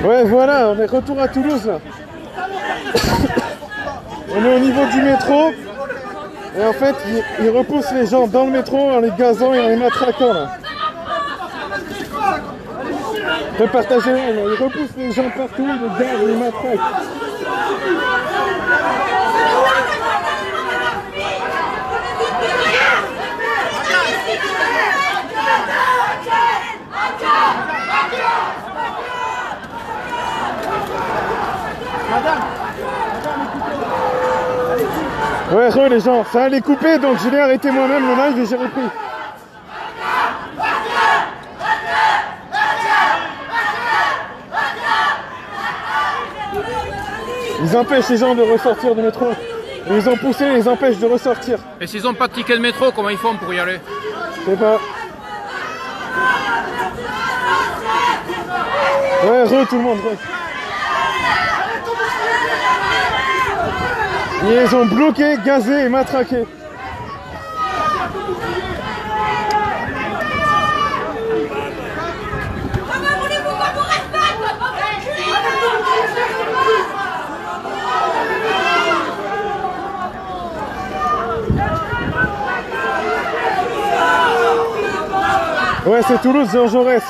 Ouais, voilà, on est retour à Toulouse là. On est au niveau du métro. Et en fait, ils repoussent les gens dans le métro en les gazant et en les matraquant là. Repartagez, ils repoussent les gens partout, ils les gazent, ils les matraquent. Ouais, les gens, ça allait couper, donc je l'ai arrêté moi-même le live et j'ai repris. Ils empêchent les gens de ressortir du métro. Ils les ont poussés, ils les empêchent de ressortir. Et s'ils n'ont pas de ticket de métro, comment ils font pour y aller? Je sais pas. Ouais, tout le monde, Ils les ont bloqués, gazés et matraqués. Ouais, c'est Toulouse, Jean Jaurès.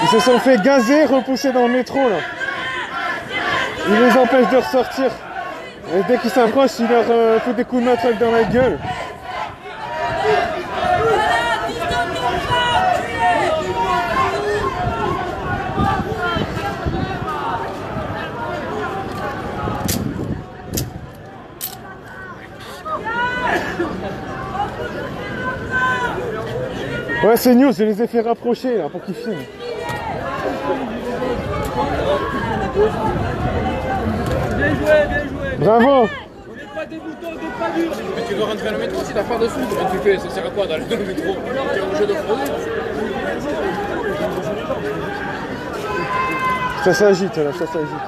Ils se sont fait gazer, repousser dans le métro là. Ils les empêchent de ressortir. Et dès qu'ils s'approchent, ils leur foutent des coups de matraque dans la gueule. Ouais, c'est news, je les ai fait rapprocher là pour qu'ils filment. Bien joué, bien joué. Bravo. On n'est pas des moutons, des pas durs. Mais tu veux rentrer dans le métro si t'as pas de sous, comment tu fais? Ça sert à quoi d'aller dans le métro? Tu es un jeu de fraude. Ça s'agite là, ça s'agite.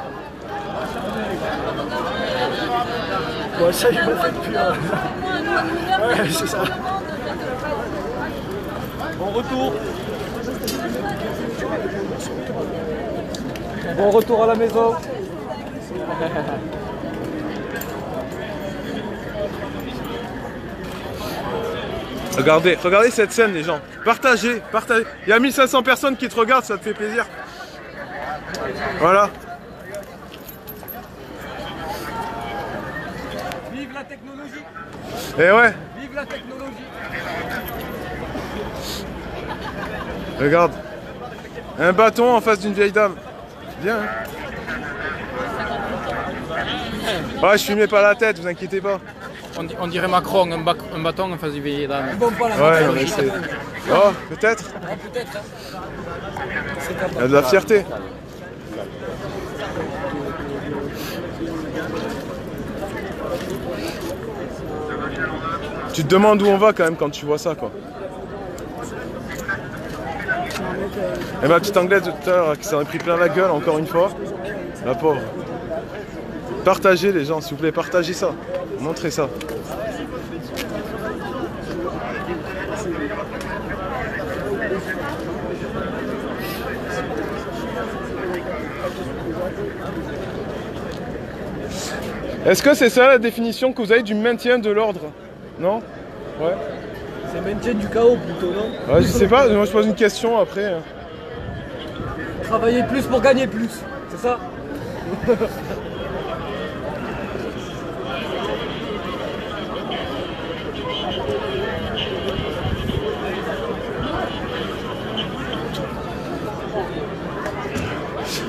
Ouais, ça, il m'a fait depuis. Ouais, c'est ça. Bon retour. Bon retour à la maison. Regardez cette scène, les gens. Partagez. Il y a 1500 personnes qui te regardent, ça te fait plaisir. Voilà. Vive la technologie. Et ouais, Vive la technologie. regarde. Un bâton en face d'une vieille dame. Bien, hein. Ouais, je filmais pas la tête, vous inquiétez pas. On dirait Macron, un bâton en face du vieil dame. Bon, pas la Ouais, non, mais c'est... Oh, peut-être. peut-être. Il y a de la fierté. Tu te demandes où on va quand même quand tu vois ça, quoi. Et ma petite anglaise de tout à l'heure qui s'en est pris plein la gueule encore une fois. La pauvre. Partagez les gens, s'il vous plaît, partagez ça. Montrez ça. Est-ce que c'est ça la définition que vous avez du maintien de l'ordre? Non? Ouais. C'est maintien du chaos plutôt, non? Ouais, je sais pas, moi je pose une question après. Travailler plus pour gagner plus, c'est ça?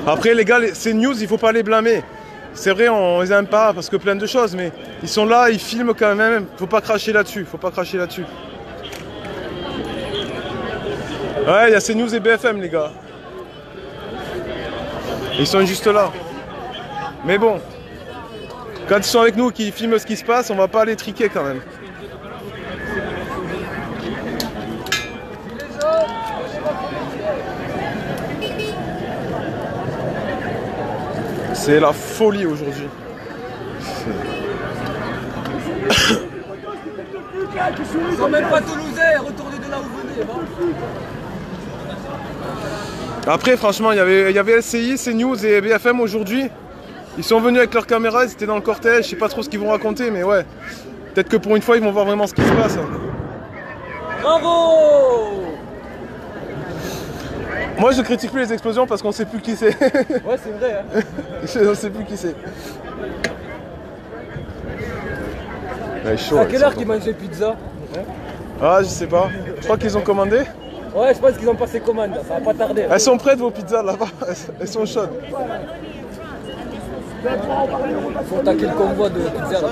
Après les gars, ces news, il faut pas les blâmer. C'est vrai, on les aime pas parce que plein de choses, mais ils sont là, ils filment quand même. Faut pas cracher là-dessus, faut pas cracher là-dessus. Ouais, il y a CNews et BFM, les gars. Ils sont juste là. Mais bon, quand ils sont avec nous, qu'ils filment ce qui se passe, on va pas les triquer quand même. C'est la folie aujourd'hui. Ils sont même pas toulousains, retournez de là où vous venez. Après, franchement, il y avait LCI, CNews et BFM aujourd'hui. Ils sont venus avec leurs caméras, ils étaient dans le cortège. Je sais pas trop ce qu'ils vont raconter, mais ouais. Peut-être que pour une fois, ils vont voir vraiment ce qui se passe. Bravo! Moi, je critique plus les explosions parce qu'on sait plus qui c'est. Ouais, c'est vrai. Hein. On sait plus qui c'est. Ouais, chaud, À quelle heure qu'ils mangent les pizzas? Ah, je sais pas. Je crois qu'ils ont commandé. Ouais, je pense qu'ils ont passé commande, ça va pas tarder. Elles sont prêtes vos pizzas là-bas. Elles sont chaudes. Faut attaquer le convoi de pizza là.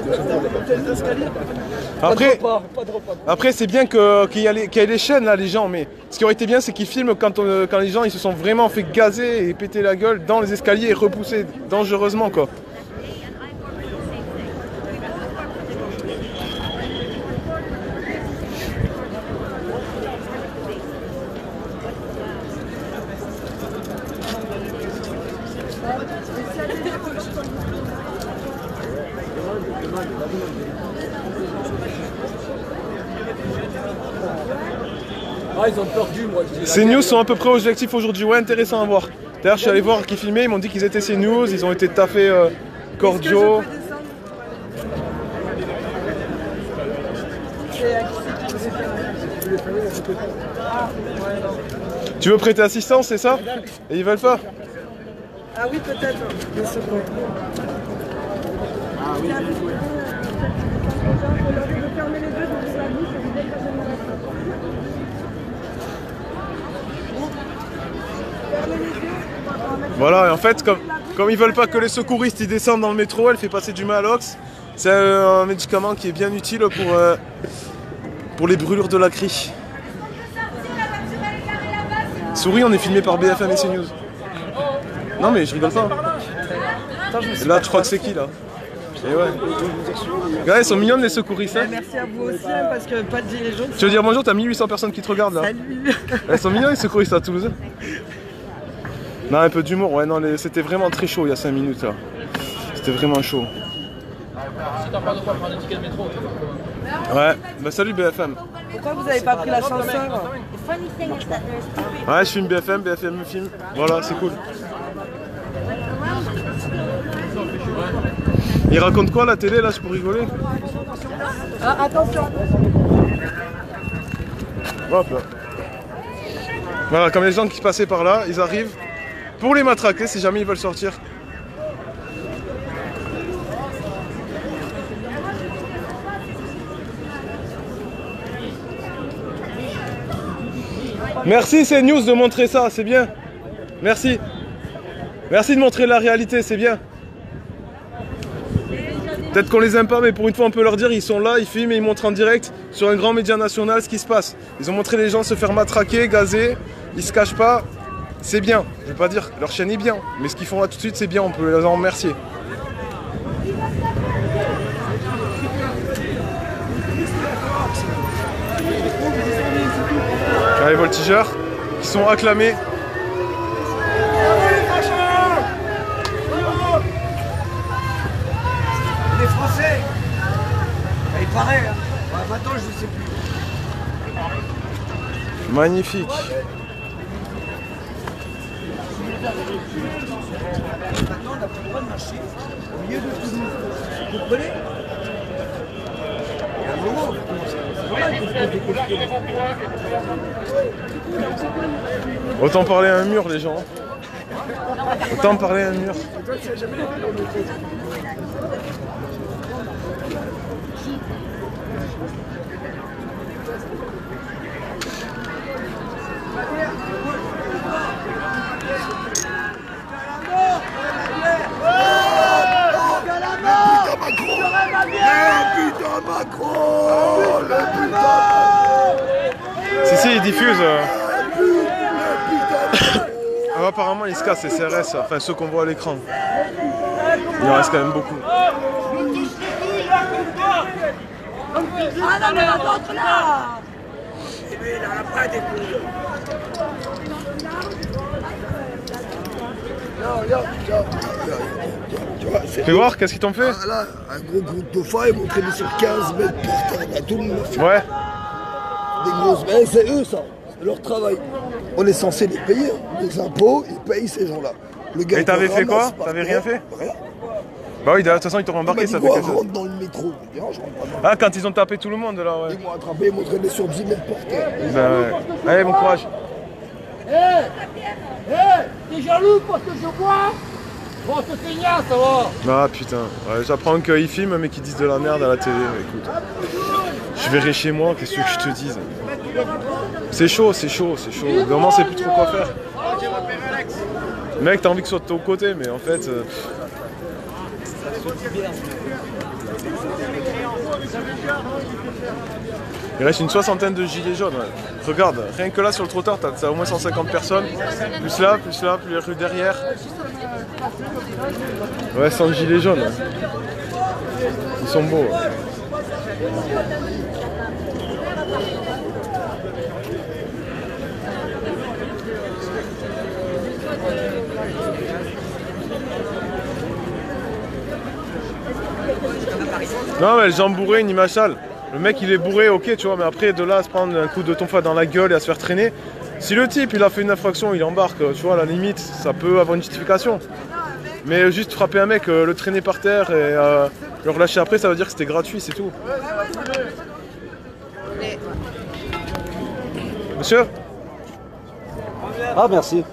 Après, Pas de repas. après c'est bien qu'il y ait les chaînes là, les gens. Mais ce qui aurait été bien, c'est qu'ils filment quand les gens ils se sont vraiment fait gazer et péter la gueule dans les escaliers et repousser dangereusement quoi. Ah, ils ont perdu, moi je dis. Ces news sont à peu près objectifs aujourd'hui, ouais, intéressant à voir. D'ailleurs, je suis allé voir qui filmait, ils m'ont dit qu'ils étaient ces news, ils ont été taffés cordiaux. Tu veux prêter assistance, c'est ça? Et ils veulent pas? Ah oui, peut-être. Bien sûr. Ah oui. Voilà, et en fait, comme ils veulent pas que les secouristes ils descendent dans le métro, elle fait passer du Malox. C'est un médicament qui est bien utile pour les brûlures de la crie. Souris, on est filmé par BFM et CNews. Non mais je rigole pas. Là, tu crois que c'est qui là? Et ouais. Regarde, ils sont mignonnes les secouristes. Hein. Merci à vous aussi, hein, parce que pas de gilets jaunes. Tu veux dire bonjour, t'as 1800 personnes qui te regardent là. Salut. Elles sont mignonnes les secouristes à Toulouse. Non, un peu d'humour, ouais, non, c'était vraiment très chaud il y a 5 minutes là. C'était vraiment chaud. Si t'as pas de quoi prendre un ticket de métro, Ouais, bah salut BFM. Pourquoi vous avez pas pris l'ascenseur? Ouais, je filme BFM, BFM me filme. Voilà, c'est cool. Il raconte quoi la télé là, je peux rigoler? Ah, attention. Hop là. Voilà, comme les gens qui passaient par là, ils arrivent pour les matraquer si jamais ils veulent sortir. Merci CNews de montrer ça, c'est bien. Merci. Merci de montrer la réalité, c'est bien. Peut-être qu'on les aime pas, mais pour une fois on peut leur dire, ils sont là, ils filment et ils montrent en direct sur un grand média national ce qui se passe. Ils ont montré les gens se faire matraquer, gazer, ils se cachent pas. C'est bien, je vais pas dire leur chaîne est bien, mais ce qu'ils font là tout de suite c'est bien, on peut les en remercier. Les voltigeurs qui sont acclamés. Les Français. Il paraît. Hein. Ouais, maintenant je sais plus. Magnifique. Maintenant on n'a plus le droit de marcher au milieu de Toulouse. Vous comprenez? Il y a un moment, on va commencer. Autant parler à un mur les gens. Autant parler à un mur. Si, ils diffusent. Ah, apparemment, ils se cassent les CRS, enfin ceux qu'on voit à l'écran. Il en reste quand même beaucoup. Ah non, mais l'autre là. Et lui, il a pas des coups. Tu vois, Fais voir, qu'est-ce qu'ils t'ont fait? Ah, là, un gros groupe de failles, ils m'ont traîné sur 15 mètres par terre. Là, tout le monde a fait Ouais. des grosses. Mais c'est eux, ça. C'est leur travail. On est censé les payer. Les impôts, ils payent ces gens-là. Le gars, Et t'avais il fait quoi? ramasse par T'avais terre. rien fait? Rien. Bah oui, de toute façon, ils t'auront embarqué, ça fait quelque chose. rentre dans le métro. Je dis, non, je rentre pas dans le Ah, quand ils ont tapé tout le monde, là, ouais. Ils m'ont attrapé, ils m'ont traîné sur 10 mètres par terre. Bah ouais. Allez, bon courage. T'es jaloux parce que je bois? Bon, te feignasse, ça va. Ah putain, ouais, j'apprends qu'ils filment mais qu'ils disent de la merde à la télé, écoute. Je verrai chez moi, qu'est-ce que je te dise. C'est chaud, c'est chaud, c'est chaud. Vraiment, c'est plus trop quoi faire. Mec, t'as envie que ce soit de ton côté, mais en fait... Il reste une soixantaine de gilets jaunes. Ouais. Regarde, rien que là sur le trottoir, t'as au moins 150 personnes. Plus là, plus les rues derrière. Ouais, 100 gilets jaunes. Ils sont beaux. Ouais. Non mais les gens bourrés, ni machal. Le mec il est bourré, ok tu vois, mais après de là à se prendre un coup de tonfa dans la gueule et à se faire traîner. Si le type il a fait une infraction, il embarque, tu vois, à la limite, ça peut avoir une justification. Mais juste frapper un mec, le traîner par terre et le relâcher après, ça veut dire que c'était gratuit, c'est tout. Monsieur? Ah merci.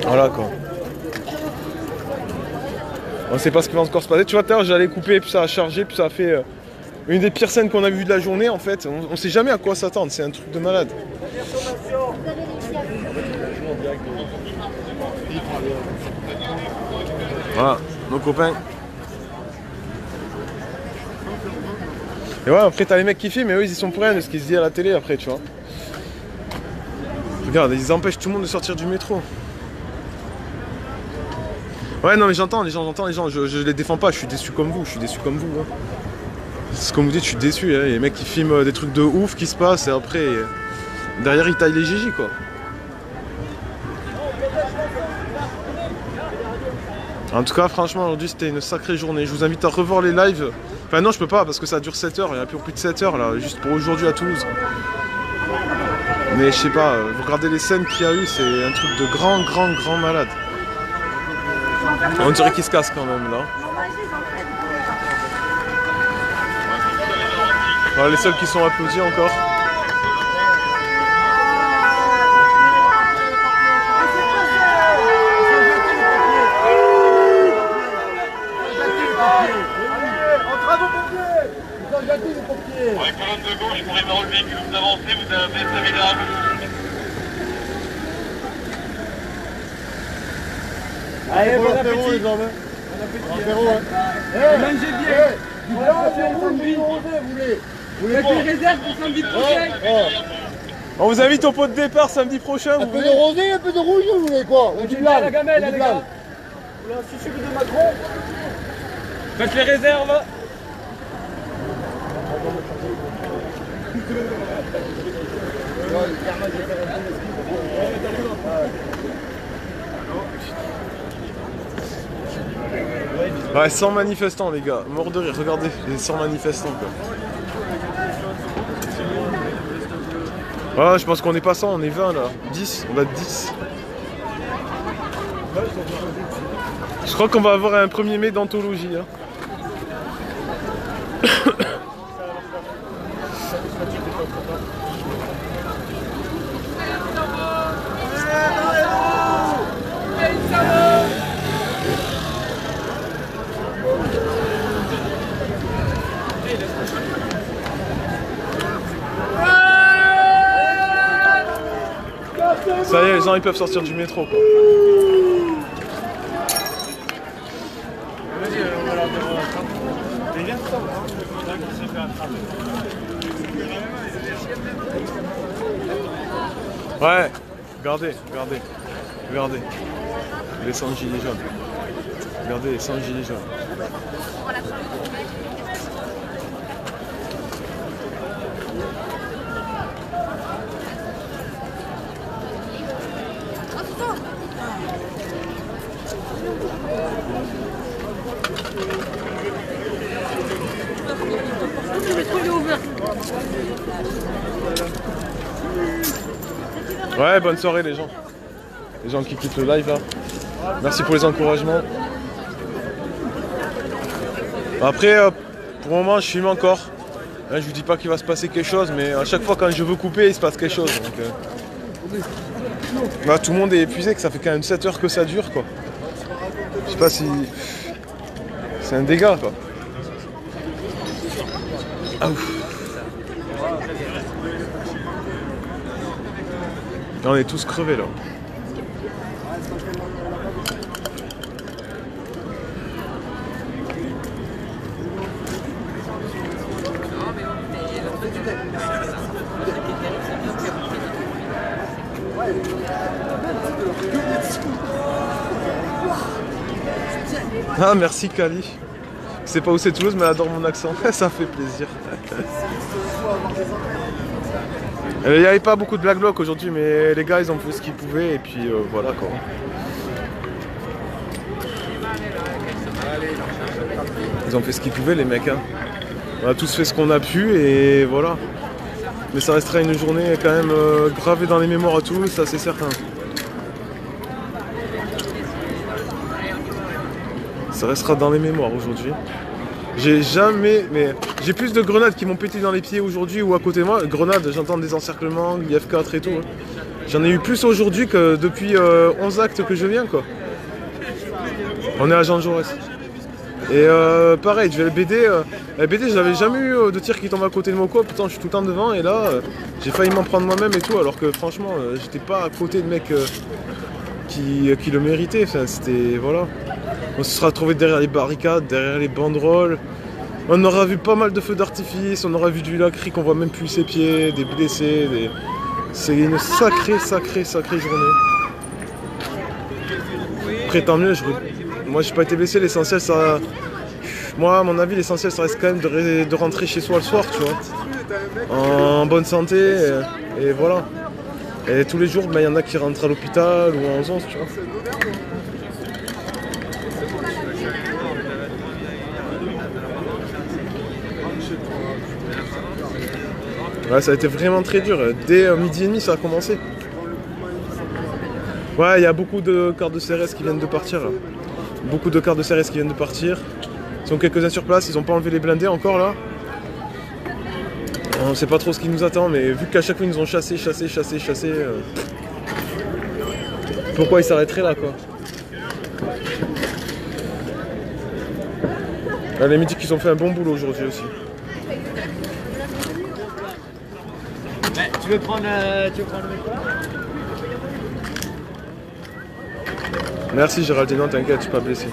Voilà quoi. On sait pas ce qui va encore se passer. Tu vois, tout à l'heure j'allais couper, puis ça a chargé, puis ça a fait une des pires scènes qu'on a vues de la journée en fait. On sait jamais à quoi s'attendre, c'est un truc de malade. Voilà, nos copains. Et ouais, après t'as les mecs qui filment, mais eux ils y sont pour rien de ce qu'ils se disent à la télé après, tu vois. Regarde, ils empêchent tout le monde de sortir du métro. Ouais, non mais j'entends les gens, je les défends pas, je suis déçu comme vous, hein. C'est comme vous dites, je suis déçu, hein. Les mecs qui filment des trucs de ouf qui se passent et après, derrière ils taillent les gégis quoi. En tout cas, franchement, aujourd'hui c'était une sacrée journée. Je vous invite à revoir les lives. Enfin non, je peux pas parce que ça dure 7 heures, il y a plus de 7 heures là, juste pour aujourd'hui à Toulouse. Mais je sais pas, vous regardez les scènes qu'il y a eu, c'est un truc de grand malade. On dirait qu'il se casse quand même là. Voilà les seuls qui sont applaudis encore. Ouais, colonne de gauche, pour les le véhicule, vous avancez, vous avez la Allez, bon appétit les hommes. Bon appétit. Mangez bien. Du samedi. Vous voulez une réserve pour samedi prochain? On vous invite au pot de départ samedi prochain. Un peu de rosé, un peu de rouge, vous voulez quoi? On dit bien la gamelle, les gars. Vous voulez un sucre de Macron? Faites les réserves. Ouais, 100 manifestants les gars, mort de rire, regardez, les 100 manifestants quoi. Voilà, je pense qu'on est pas 100, on est 20 là, 10, on va être 10. Je crois qu'on va avoir un 1er mai d'anthologie. Hein. Ça y est, les gens ils peuvent sortir du métro quoi. Ouais, regardez. Regardez. Les 100 gilets jaunes. Regardez les 100 gilets jaunes. Ouais, bonne soirée les gens. Les gens qui quittent le live là. Merci pour les encouragements. Après, pour le moment, je filme encore. Hein, je vous dis pas qu'il va se passer quelque chose, mais à chaque fois quand je veux couper, il se passe quelque chose. Donc, là, tout le monde est épuisé, que ça fait quand même 7 heures que ça dure, quoi. Je sais pas si... C'est un dégât, quoi. Ah, ouf. Là, on est tous crevés, là. Ah merci Kali. Je sais pas où c'est Toulouse mais elle adore mon accent, ça fait plaisir. Il n'y avait pas beaucoup de black bloc aujourd'hui mais les gars ils ont fait ce qu'ils pouvaient et puis voilà quoi. Ils ont fait ce qu'ils pouvaient les mecs hein. On a tous fait ce qu'on a pu et voilà. Mais ça restera une journée quand même gravée dans les mémoires à tous, ça c'est certain. Ça restera dans les mémoires aujourd'hui. J'ai jamais... mais j'ai plus de grenades qui m'ont pété dans les pieds aujourd'hui ou à côté de moi. Grenades, j'entends des encerclements, IF4 et tout. Hein. J'en ai eu plus aujourd'hui que depuis 11 actes que je viens quoi. On est à Jean Jaurès. Et pareil, je vais le BD. La BD, je n'avais jamais eu de tir qui tombe à côté de moi quoi. Pourtant, je suis tout le temps devant et là, j'ai failli m'en prendre moi-même et tout. Alors que franchement, j'étais pas à côté de mecs qui le méritaient. Enfin, c'était... voilà. On se sera retrouvé derrière les barricades, derrière les banderoles. On aura vu pas mal de feux d'artifice, on aura vu du lacry qu'on voit même plus ses pieds, des blessés. C'est une sacrée journée. Après, tant mieux, moi j'ai pas été blessé, l'essentiel ça... Moi, à mon avis, l'essentiel ça reste quand même de rentrer chez soi le soir, tu vois. En bonne santé, et voilà. Et tous les jours, il y en a qui rentrent à l'hôpital ou en 11, tu vois. Ouais, ça a été vraiment très dur. Dès midi et demi, ça a commencé. Ouais, il y a beaucoup de cartes de CRS qui viennent de partir. Là. Beaucoup de cartes de CRS qui viennent de partir. Ils sont quelques-uns sur place, ils n'ont pas enlevé les blindés encore là. On ne sait pas trop ce qui nous attend, mais vu qu'à chaque fois ils nous ont chassé. Pourquoi ils s'arrêteraient là quoi? Là, les médics ils ont fait un bon boulot aujourd'hui aussi. Tu veux prendre le mec là? Merci Géraldine, non t'inquiète, je suis pas blessé.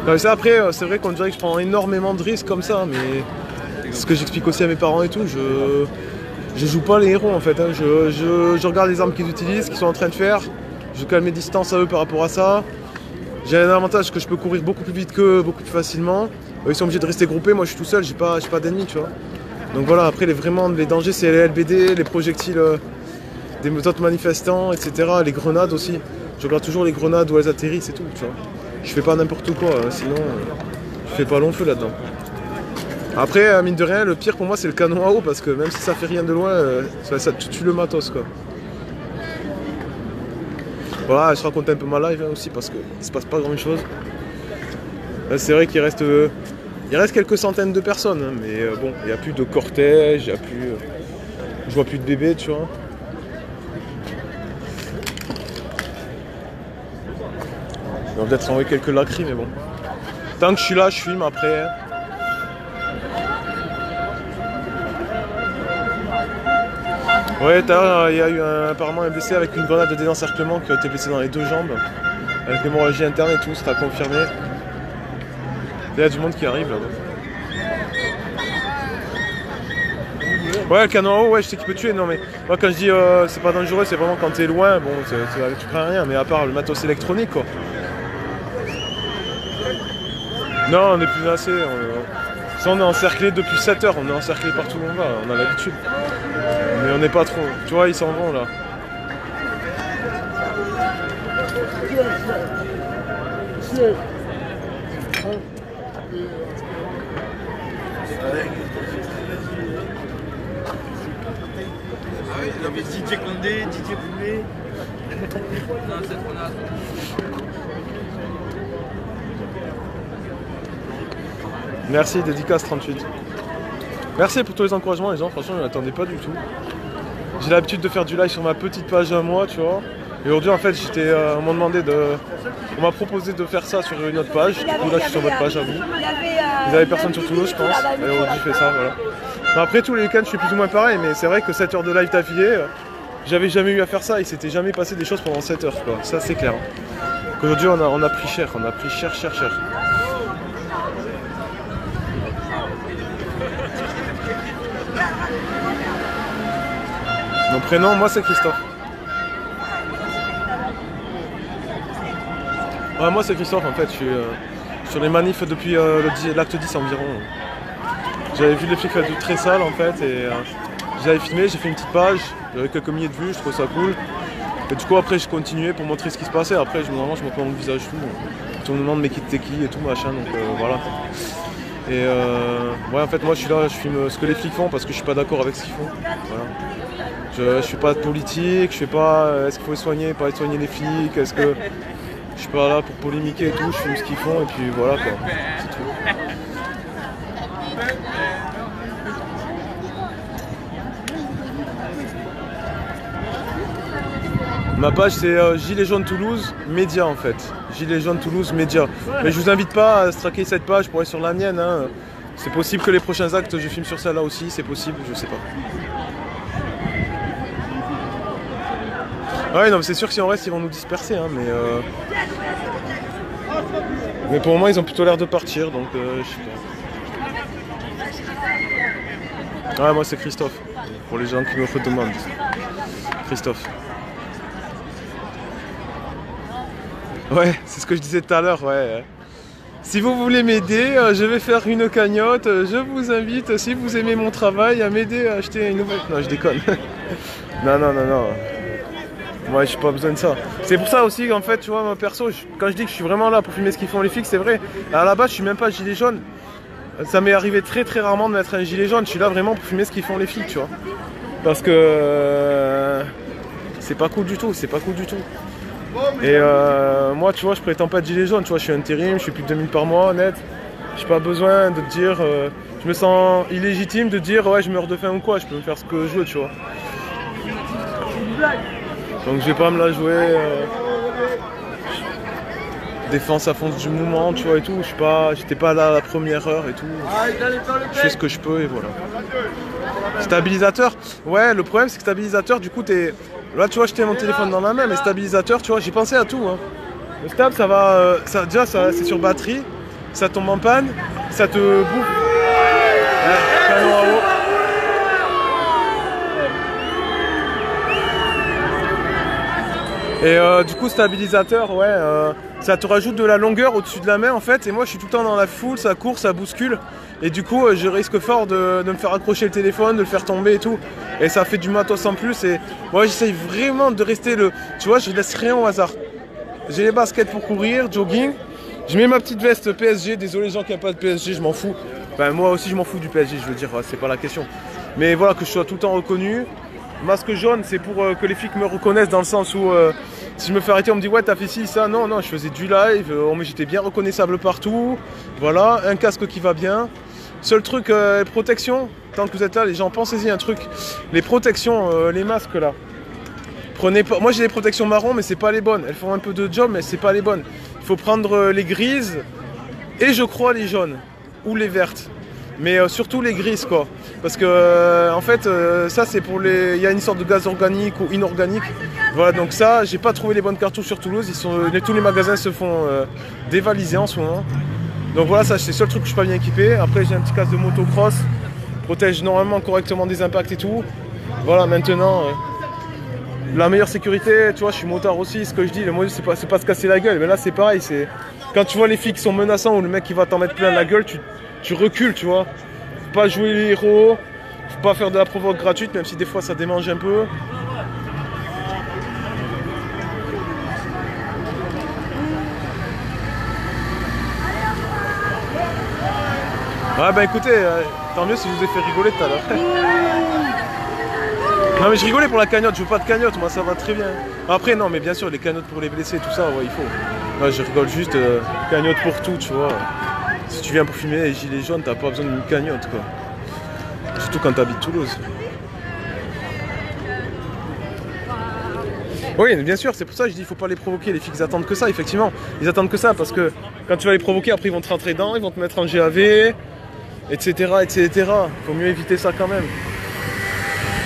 Comme ça, après, c'est vrai qu'on dirait que je prends énormément de risques comme ça, mais c'est ce que j'explique aussi à mes parents et tout. Je joue pas les héros en fait. Hein. Je regarde les armes qu'ils utilisent, qu'ils sont en train de faire. Je calme mes distances à eux par rapport à ça. J'ai un avantage que je peux courir beaucoup plus vite qu'eux, beaucoup plus facilement. Ils sont obligés de rester groupés, moi je suis tout seul, j'ai pas d'ennemis, tu vois. Donc voilà, après les dangers c'est les LBD, les projectiles des autres manifestants, etc. Les grenades aussi. Je regarde toujours les grenades où elles atterrissent et tout, tu vois. Je fais pas n'importe quoi, sinon je fais pas long feu là-dedans. Après, mine de rien, le pire pour moi c'est le canon à eau parce que même si ça fait rien de loin, ça tue le matos quoi. Voilà, je raconte un peu ma live hein, aussi parce qu'il se passe pas grand chose. C'est vrai qu'il reste quelques centaines de personnes, hein, mais bon, il n'y a plus de cortège, je vois plus de bébés, tu vois. On va peut-être envoyer quelques lacrys, mais bon. Tant que je suis là, je filme après. Hein. Ouais, il y a eu apparemment un blessé avec une grenade de désencerclement qui a été blessé dans les 2 jambes. Avec hémorragie interne et tout, ça sera confirmé. Il y a du monde qui arrive là-bas. Ouais, le canon à eau, ouais, je sais qu'il peut tuer. Non, mais moi, quand je dis c'est pas dangereux, c'est vraiment quand t'es loin. Bon, tu crains rien, mais à part le matos électronique, quoi. Non, on est plus menacé. On est encerclé depuis 7 heures. On est encerclé partout où on va. On a l'habitude. Mais on n'est pas trop. Tu vois, ils s'en vont là. Il y avait Didier Condé, Didier Boulet. Merci, dédicace 38. Merci pour tous les encouragements les gens, franchement je ne m'attendais pas du tout. J'ai l'habitude de faire du live sur ma petite page à moi, tu vois. Et aujourd'hui en fait on m'a demandé on m'a proposé de faire ça sur une autre page. Du coup là je suis sur votre page à vous. Vous avez personne sur Toulouse je pense. Et aujourd'hui je fais ça, voilà. Mais après tous les week-ends je suis plus ou moins pareil, mais c'est vrai que 7 heures de live d'affilée, j'avais jamais eu à faire ça, il s'était jamais passé des choses pendant 7 heures quoi. Ça c'est clair. Aujourd'hui on a pris cher, cher. Mon prénom, moi c'est Christophe. Ouais, moi c'est Christophe en fait, je suis sur les manifs depuis l'acte 10 environ. J'avais vu les flics faire du très sale en fait et j'avais filmé, j'ai fait une petite page, j'avais quelques milliers de vues, je trouvais ça cool. Et du coup après je continuais pour montrer ce qui se passait, après normalement je montre pas mon visage tout le monde me demande mais qui t'es qui et tout machin donc voilà. Et ouais en fait moi je suis là, je filme ce que les flics font parce que je suis pas d'accord avec ce qu'ils font. Voilà. Je suis pas politique, je sais pas est-ce qu'il faut soigner, pas soigner les flics, est-ce que je suis pas là pour polémiquer et tout, je filme ce qu'ils font et puis voilà quoi, c'est tout. Ma page c'est Gilets jaunes Toulouse, média en fait. Gilets jaunes Toulouse, média. Mais je vous invite pas à traquer cette page pour aller sur la mienne. Hein. C'est possible que les prochains actes je filme sur celle-là aussi, c'est possible, je sais pas. Ouais non mais c'est sûr que si on reste ils vont nous disperser hein, mais pour moi ils ont plutôt l'air de partir donc je sais pas. Ouais moi c'est Christophe, pour les gens qui me redemandent. Christophe. Ouais, c'est ce que je disais tout à l'heure, ouais. Si vous voulez m'aider, je vais faire une cagnotte, je vous invite, si vous aimez mon travail, à m'aider à acheter une nouvelle... Non, je déconne. Non. Moi, j'ai pas besoin de ça. C'est pour ça aussi qu'en fait, tu vois, moi perso, quand je dis que je suis vraiment là pour filmer ce qu'ils font les flics, c'est vrai. À la base, je suis même pas gilet jaune. Ça m'est arrivé très rarement de mettre un gilet jaune. Je suis là vraiment pour filmer ce qu'ils font les flics, tu vois. Parce que... c'est pas cool du tout, Et moi tu vois je prétends pas être gilet jaune, tu vois je suis intérim, je suis plus de 2000 par mois net. J'ai pas besoin de te dire, je me sens illégitime de dire ouais je meurs de faim ou quoi, je peux me faire ce que je veux tu vois. Donc je vais pas me la jouer défense à fond du mouvement tu vois et tout, j'étais pas là à la première heure et tout. Je fais ce que je peux et voilà. Stabilisateur, ouais le problème c'est que stabilisateur du coup t'es... Là tu vois je tiens mon téléphone dans la main mais stabilisateur tu vois j'ai pensé à tout hein. Le stab ça va, déjà c'est sur batterie, ça tombe en panne, ça te bouffe. Et du coup stabilisateur ouais ça te rajoute de la longueur au-dessus de la main en fait et moi je suis tout le temps dans la foule, ça court, ça bouscule et du coup je risque fort de me faire accrocher le téléphone, de le faire tomber et tout et ça fait du matos en plus et moi j'essaye vraiment de rester tu vois je laisse rien au hasard. J'ai les baskets pour courir, jogging, je mets ma petite veste PSG, désolé les gens qui n'aiment pas de PSG, je m'en fous. Enfin moi aussi je m'en fous du PSG je veux dire, c'est pas la question. Mais voilà que je sois tout le temps reconnu. Masque jaune c'est pour que les flics me reconnaissent dans le sens où si je me fais arrêter on me dit ouais t'as fait ci, ça, non, je faisais du live, j'étais bien reconnaissable partout, voilà, un casque qui va bien. Seul truc, protection, tant que vous êtes là les gens pensez-y un truc, les protections, les masques là, prenez pas, moi j'ai des protections marron mais c'est pas les bonnes, elles font un peu de job mais c'est pas les bonnes. Il faut prendre les grises et je crois les jaunes ou les vertes. Mais surtout les grises quoi, parce que en fait ça c'est pour les... Il y a une sorte de gaz organique ou inorganique. Voilà donc ça, j'ai pas trouvé les bonnes cartouches sur Toulouse, tous les magasins se font dévaliser en ce moment. Donc voilà ça c'est le seul truc que je suis pas bien équipé. Après j'ai un petit casque de motocross, protège normalement correctement des impacts et tout. Voilà maintenant, la meilleure sécurité, tu vois je suis motard aussi, ce que je dis, le mieux c'est pas se casser la gueule. Mais là c'est pareil, c'est quand tu vois les filles qui sont menaçants ou le mec qui va t'en mettre plein la gueule, tu recules, tu vois. Faut pas jouer les héros, faut pas faire de la provoque gratuite, même si des fois ça démange un peu. Ouais bah écoutez, tant mieux si je vous ai fait rigoler tout à l'heure. Non mais je rigolais pour la cagnotte, je veux pas de cagnotte, moi ça va très bien. Après non mais bien sûr les cagnottes pour les blessés, tout ça, ouais il faut. Moi je rigole juste, cagnotte pour tout, tu vois. Si tu viens pour fumer les gilets jaunes, t'as pas besoin d'une cagnotte quoi. Surtout quand t'habites Toulouse. Oui bien sûr, c'est pour ça que je dis il faut pas les provoquer, les filles ils attendent que ça, effectivement. Ils attendent que ça parce que quand tu vas les provoquer, après ils vont te rentrer dedans, ils vont te mettre en GAV, etc. etc. Faut mieux éviter ça quand même.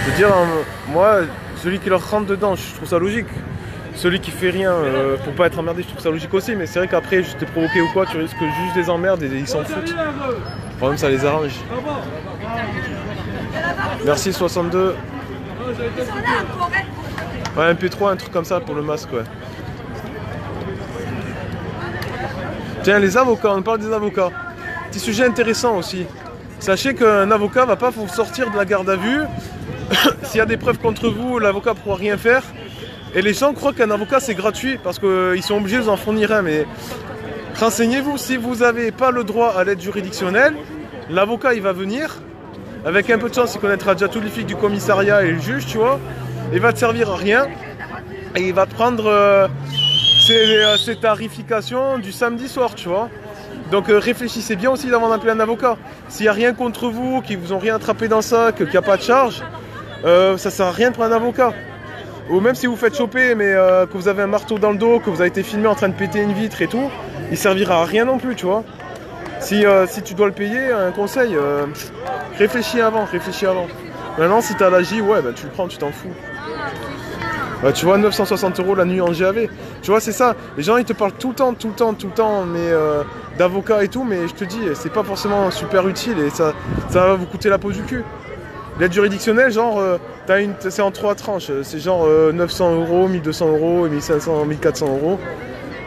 Je veux dire, moi, celui qui leur rentre dedans, je trouve ça logique. Celui qui fait rien pour pas être emmerdé, je trouve ça logique aussi. Mais c'est vrai qu'après, juste te provoquer ou quoi, tu risques juste des emmerdes et ils s'en foutent. Le problème, ça les arrange. Merci 62. Ouais, MP3, un truc comme ça pour le masque, ouais. Tiens, les avocats, on parle des avocats. Petit sujet intéressant aussi. Sachez qu'un avocat va pas vous sortir de la garde à vue. S'il y a des preuves contre vous, l'avocat ne pourra rien faire. Et les gens croient qu'un avocat c'est gratuit parce qu'ils sont obligés de vous en fournir un. Mais renseignez-vous, si vous n'avez pas le droit à l'aide juridictionnelle, l'avocat il va venir. Avec un peu de chance, il connaîtra déjà tous les flics du commissariat et le juge, tu vois. Il va te servir à rien. Et il va te prendre ses tarifications du samedi soir, tu vois. Donc réfléchissez bien aussi avant d'appeler un avocat. S'il n'y a rien contre vous, qu'ils vous ont rien attrapé dans le sac, qu'il n'y a pas de charge, ça sert à rien de prendre un avocat. Ou même si vous faites choper, mais que vous avez un marteau dans le dos, que vous avez été filmé en train de péter une vitre et tout, il servira à rien non plus, tu vois. Si tu dois le payer, un conseil, réfléchis avant, réfléchis avant. Maintenant, si tu as la J, ouais, bah, tu le prends, tu t'en fous. Tu vois, 960 € la nuit en GAV. Tu vois, c'est ça. Les gens, ils te parlent tout le temps, mais d'avocats et tout, mais je te dis, c'est pas forcément super utile et ça va vous coûter la peau du cul. L'aide juridictionnelle, genre, c'est en 3 tranches. C'est genre 900 €, 1200 €, 1500, 1400 €.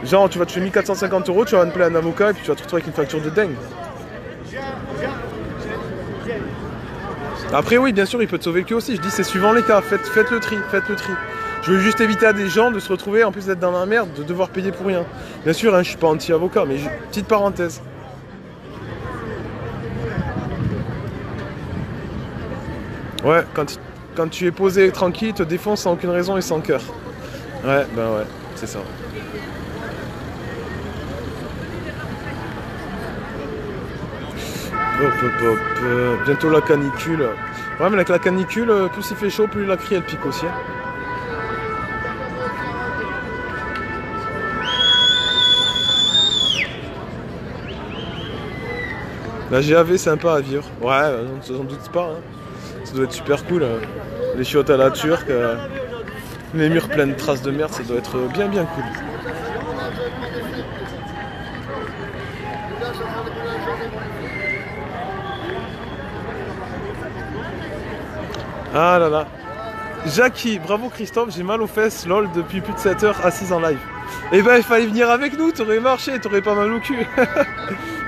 Genre, tu vas te faire 1450 €, tu vas appeler un avocat et puis tu vas te retrouver avec une facture de dingue. Après, oui, bien sûr, il peut te sauver le cul aussi. Je dis, c'est suivant les cas. Faites le tri, faites le tri. Je veux juste éviter à des gens de se retrouver, en plus d'être dans la merde, de devoir payer pour rien. Bien sûr, hein, je suis pas anti-avocat, mais petite parenthèse. Ouais, quand tu es posé tranquille, il te défonce sans aucune raison et sans cœur. Ouais, ben ouais, c'est ça. Bientôt la canicule. Ouais, mais avec la canicule, plus il fait chaud, plus la crie elle pique aussi. La GAV sympa à vivre. Ouais, on s'en doute pas. Hein. Ça doit être super cool. Les chiottes à la turque, les murs pleins de traces de merde, ça doit être bien cool. Ah là là. Jackie, bravo Christophe, j'ai mal aux fesses, lol, depuis plus de 7 heures assise en live. Eh ben il fallait venir avec nous, t'aurais marché, t'aurais pas mal au cul.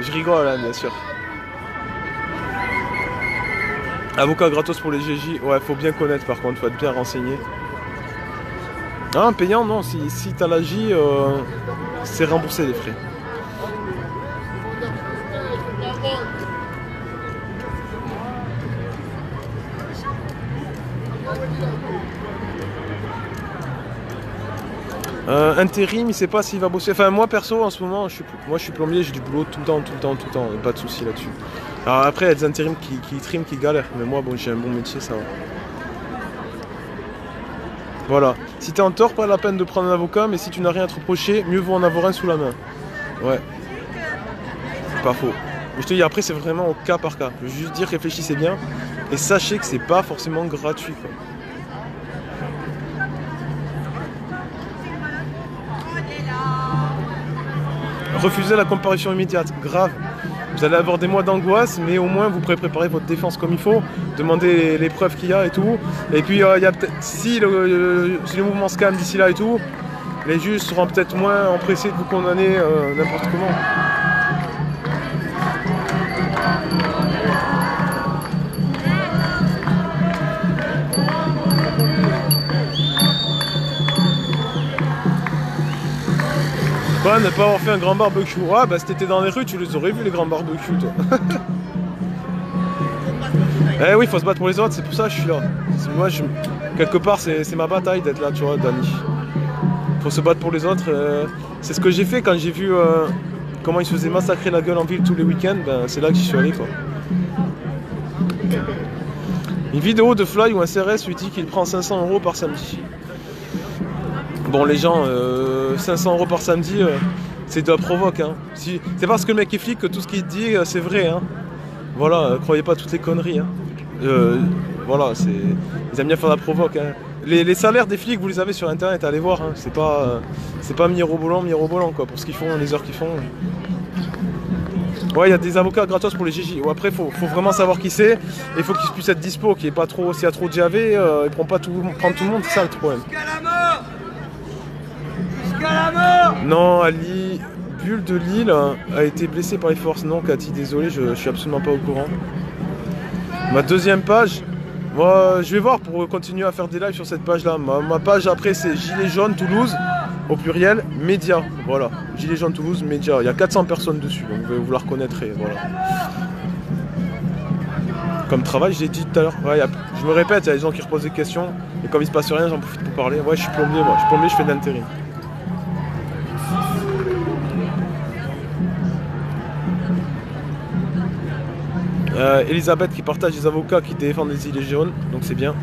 Je rigole hein, bien sûr. Avocat gratos pour les GJ, ouais, faut bien connaître par contre, faut être bien renseigné. Ah, payant, non, si t'as la J, c'est remboursé les frais. Intérim, il sait pas s'il va bosser. Enfin, moi perso, en ce moment, je suis plombier, j'ai du boulot tout le temps, pas de soucis là-dessus. Alors après, il y a des intérims qui triment, qui galèrent, mais moi, bon, j'ai un bon métier, ça va. Voilà. Si t'es en tort, pas la peine de prendre un avocat, mais si tu n'as rien à te reprocher, mieux vaut en avoir un sous la main. Ouais. C'est pas faux. Mais je te dis, après, c'est vraiment au cas par cas. Je veux juste dire, réfléchissez bien, et sachez que c'est pas forcément gratuit, quoi. Refusez la comparution immédiate, grave. Vous allez avoir des mois d'angoisse, mais au moins vous pourrez préparer votre défense comme il faut, demander les preuves qu'il y a et tout. Et puis il y a peut-être, si le mouvement se calme d'ici là et tout, les juges seront peut-être moins empressés de vous condamner n'importe comment. Bah, ne pas avoir fait un grand barbecue. Ah bah si t'étais dans les rues, tu les aurais vus les grands barbecues toi. Eh oui, faut se battre pour les autres, c'est pour ça que je suis là. Moi, quelque part, c'est ma bataille d'être là, tu vois, Dani. Faut se battre pour les autres. C'est ce que j'ai fait quand j'ai vu comment ils se faisaient massacrer la gueule en ville tous les week-ends. Ben, c'est là que j'y suis allé, quoi. Une vidéo de Fly où un CRS lui dit qu'il prend 500 € par samedi. Bon, les gens, 500 € par samedi, c'est de la provoque. Hein. Si, c'est parce que le mec est flic que tout ce qu'il dit, c'est vrai. Hein. Voilà, croyez pas toutes les conneries. Hein. Voilà, ils aiment bien faire la provoque. Hein. Les salaires des flics, vous les avez sur internet, allez voir. Hein. C'est pas mirobolant quoi, pour ce qu'ils font, les heures qu'ils font. Ouais, il y a des avocats gratos pour les GJ. Ouais, après, faut vraiment savoir qui c'est. Et il faut qu'ils puissent être dispo, qu'il n'y ait pas trop. S'il y a trop de JAV, ils ne pourront pas prendre tout le monde, c'est ça le problème. Jusqu'à la mort. Non, Ali, Bulle de Lille a été blessé par les forces. Non, Cathy, désolé, je suis absolument pas au courant. Ma deuxième page, moi, je vais voir pour continuer à faire des lives sur cette page-là. Ma page après, c'est Gilets jaunes Toulouse. Au pluriel, média, voilà. Gilets jaunes Toulouse, média. Il y a 400 personnes dessus, donc vous la reconnaîtrez, voilà. Comme travail, j'ai dit tout à l'heure. Ouais, je me répète, il y a des gens qui reposent des questions, et comme il se passe rien, j'en profite pour parler. Ouais, je suis plombier, moi. Je suis plombier, je fais de l'intérim. Elisabeth qui partage des avocats qui défendent les gilets jaunes, donc c'est bien.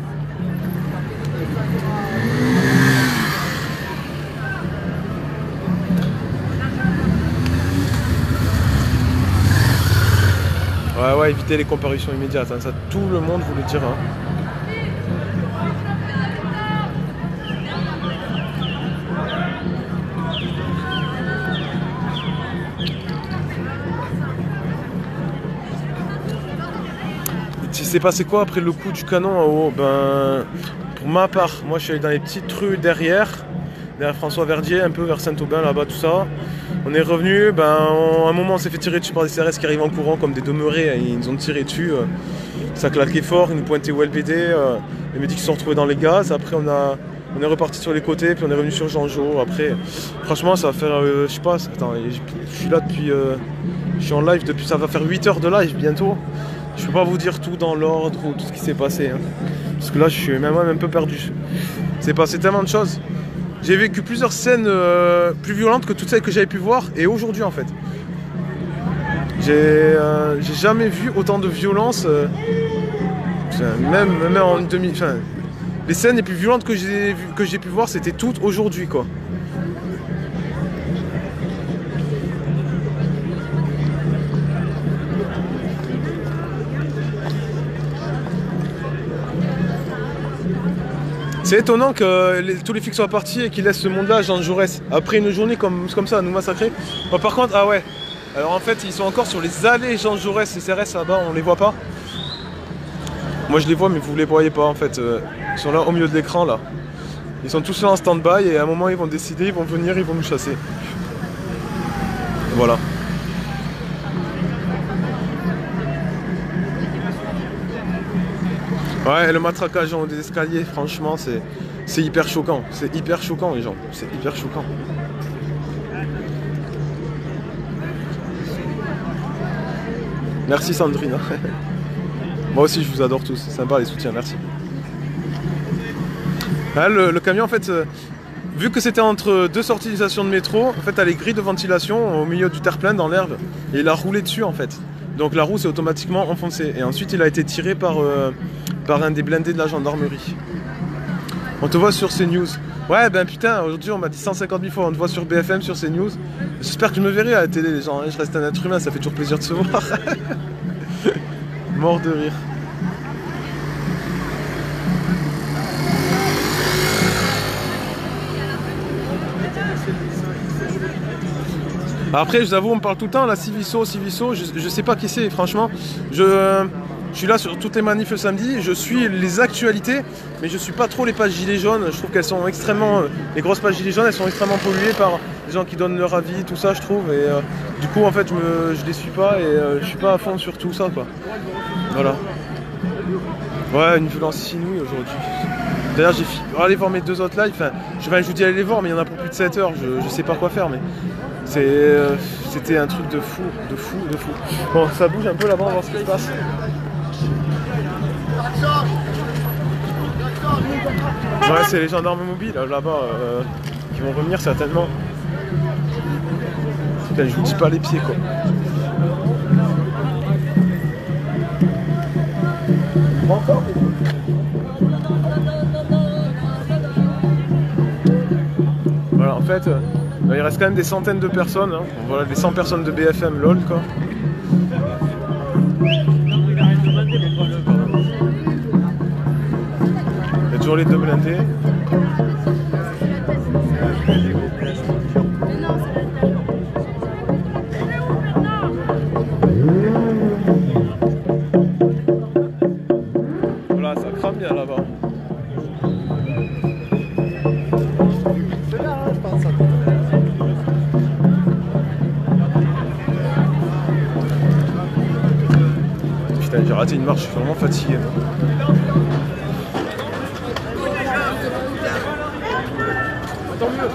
Ouais, éviter les comparutions immédiates, hein. Ça tout le monde vous le dira. Il s'est passé quoi après le coup du canon en haut? Ben, pour ma part, moi je suis allé dans les petites rues derrière François Verdier, un peu vers Saint-Aubin, là-bas, tout ça. On est revenu, ben, à un moment on s'est fait tirer dessus par des CRS qui arrivent en courant comme des demeurés, ils nous ont tiré dessus, ça claquait fort, ils nous pointaient où LBD, les médics se sont retrouvés dans les gaz, après on est reparti sur les côtés, puis on est revenu sur Jean-Jo, après, franchement ça va faire, je sais pas, attends, je suis là depuis, je suis en live depuis, ça va faire 8 heures de live bientôt, je peux pas vous dire tout dans l'ordre ou tout ce qui s'est passé, hein, parce que là je suis même un peu perdu, c'est passé tellement de choses. J'ai vécu plusieurs scènes plus violentes que toutes celles que j'avais pu voir, et aujourd'hui en fait. J'ai jamais vu autant de violence, même en demi... Enfin, les scènes les plus violentes que j'ai pu voir, c'était toutes aujourd'hui, quoi. C'est étonnant que tous les flics soient partis et qu'ils laissent ce monde-là à Jean Jaurès. Après une journée comme ça, à nous massacrer. Bon, par contre, ah ouais. Alors en fait, ils sont encore sur les allées Jean Jaurès, les CRS là-bas, on les voit pas. Moi je les vois, mais vous les voyez pas en fait. Ils sont là au milieu de l'écran là. Ils sont tous là en stand-by et à un moment ils vont décider, ils vont venir, ils vont nous chasser. Voilà. Ouais, le matraquage des escaliers, franchement, c'est hyper choquant. C'est hyper choquant, les gens. C'est hyper choquant. Merci Sandrine. Moi aussi, je vous adore tous. C'est sympa les soutiens, merci. Ah, le camion, en fait, vu que c'était entre deux sorties de station de métro, en fait, t'as les grilles de ventilation au milieu du terre-plein dans l'herbe. Et il a roulé dessus, en fait. Donc la roue s'est automatiquement enfoncée. Et ensuite, il a été tiré par un des blindés de la gendarmerie. On te voit sur CNews. Ouais, ben putain, aujourd'hui on m'a dit 150 000 fois, on te voit sur BFM, sur CNews. J'espère que je me verrai à la télé, les gens. Je reste un être humain, ça fait toujours plaisir de se voir. Mort de rire. Après, je vous avoue, on me parle tout le temps, là, Civiso, je sais pas qui c'est, franchement. Je suis là sur toutes les manifs le samedi, je suis les actualités, mais je suis pas trop les pages gilets jaunes. Je trouve qu'elles sont extrêmement... les grosses pages gilets jaunes, elles sont extrêmement polluées par des gens qui donnent leur avis, tout ça, je trouve. Et du coup, en fait, je les suis pas et je suis pas à fond sur tout ça, quoi. Voilà. Ouais, une violence inouïe aujourd'hui. D'ailleurs, j'ai allé voir mes deux autres lives. Enfin, je vous dis allez les voir, mais il y en a pour plus de 7 heures. Je sais pas quoi faire, mais c'était un truc de fou. Bon, ça bouge un peu là-bas, on va voir ce qui se passe. Ouais, c'est les gendarmes mobiles là-bas qui vont revenir certainement. Putain, je vous dis pas les pieds quoi. Voilà, en fait, il reste quand même des centaines de personnes. Hein. Voilà, les 100 personnes de BFM LOL quoi. Il y a toujours les deux blindés. Voilà, ça crame bien là-bas. Putain, j'ai raté une marche, je suis vraiment fatigué. Tant mieux.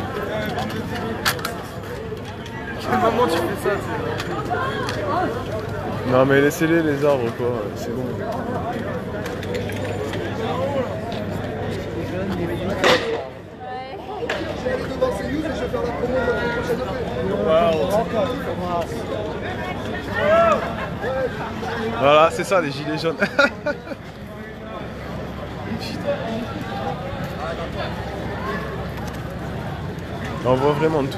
Quel moment tu fais ça? Non mais laissez-les les arbres quoi, c'est bon. Voilà, c'est ça les gilets jaunes. On voit vraiment tout.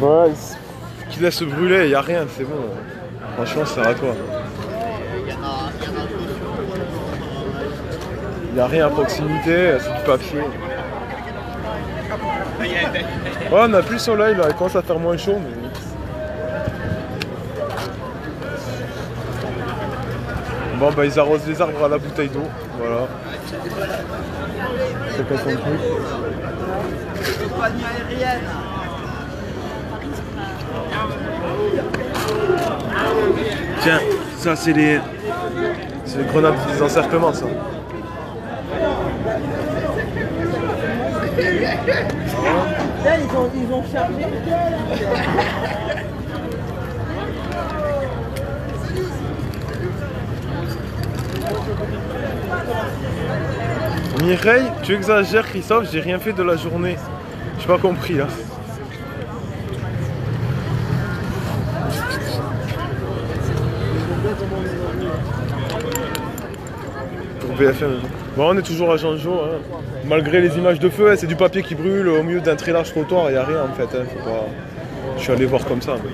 Ouais, qu'il laisse se brûler, il n'y a rien, c'est bon. Franchement, ça sert à quoi? Il n'y a rien à proximité, c'est du papier. Ouais, on n'a plus le soleil là, il commence à faire moins chaud. Mais... Bon, bah ils arrosent les arbres à la bouteille d'eau, voilà. C'est quoi son truc? Tiens, ça c'est les grenades des encerclements ça. Là, ils ont chargé. Mireille, tu exagères Christophe, j'ai rien fait de la journée. J'ai pas compris là. Pour BFM. Bon, on est toujours à Jean-Jo, hein. Malgré les images de feu, c'est du papier qui brûle au milieu d'un très large trottoir, il n'y a rien en fait. Hein. Faut pas... Je suis allé voir comme ça. Mais...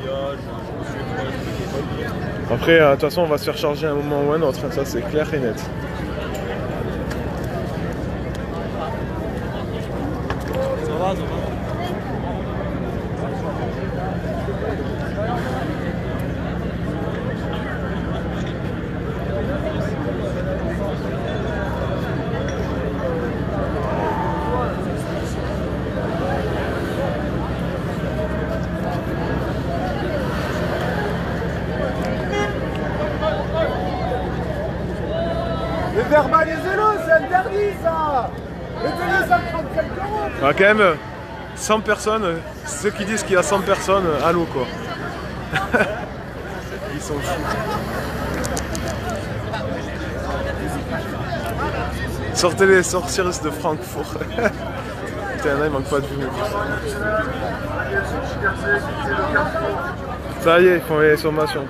Après, de toute façon, on va se faire charger à un moment ou un autre, hein. Ça c'est clair et net. Ça va, ça va. Mais verbalisez-le, c'est interdit ça. Mettez-les à 35 euros. Ah, quand même, 100 personnes, ceux qui disent qu'il y a 100 personnes, allô quoi. Ils sont fous. Sortez les sorcières de Francfort. Putain, là il manque pas de vue. Ça y est, ils font les sommations.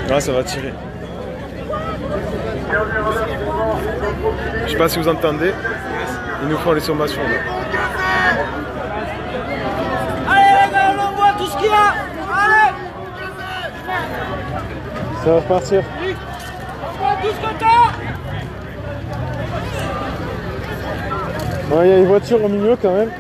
Ah, ça va tirer. Je sais pas si vous entendez. Ils nous font les sommations là. Allez les gars, on envoie tout ce qu'il y a. Allez. Ça va repartir. On envoie tout ce que t'as. Ouais, il y a une voiture au milieu quand même.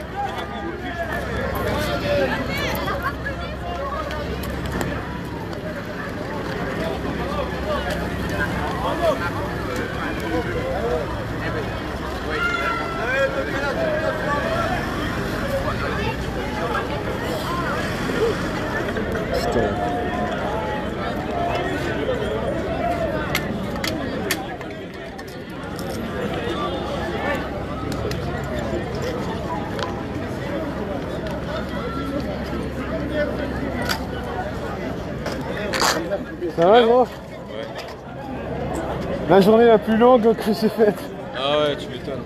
Ça va, gros? Ouais. La journée la plus longue que j'ai faite. Ah ouais, tu m'étonnes.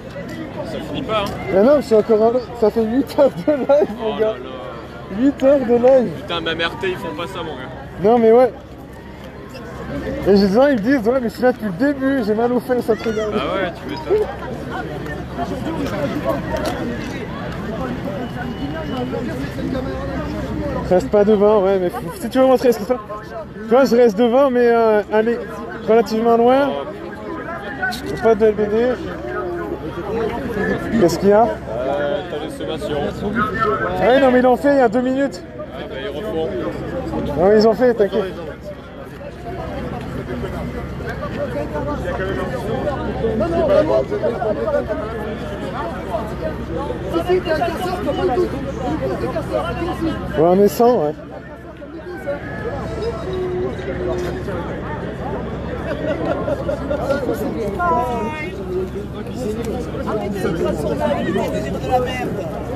Ça finit pas, hein? Mais non, c'est encore un... Ça fait 8 heures de live, mon gars. 8 heures de live. Putain, même RT, ils font pas ça, mon gars. Non, mais ouais. Et les gens, ils me disent, ouais, mais je suis là depuis le début, j'ai mal aux fesses, ça te regarde. Ah ouais, tu m'étonnes. Reste pas devant, ouais, mais si tu veux montrer ce que ça. Tu vois, je reste devant, mais allez, relativement loin. Pas de LBD. Qu'est-ce qu'il y a? T'as les sommations. Ouais, non, mais ils l'ont fait il y a 2 minutes. Ah bah, ils refont. Non, mais ils ont fait, t'inquiète. Ouais, on est 100, ouais.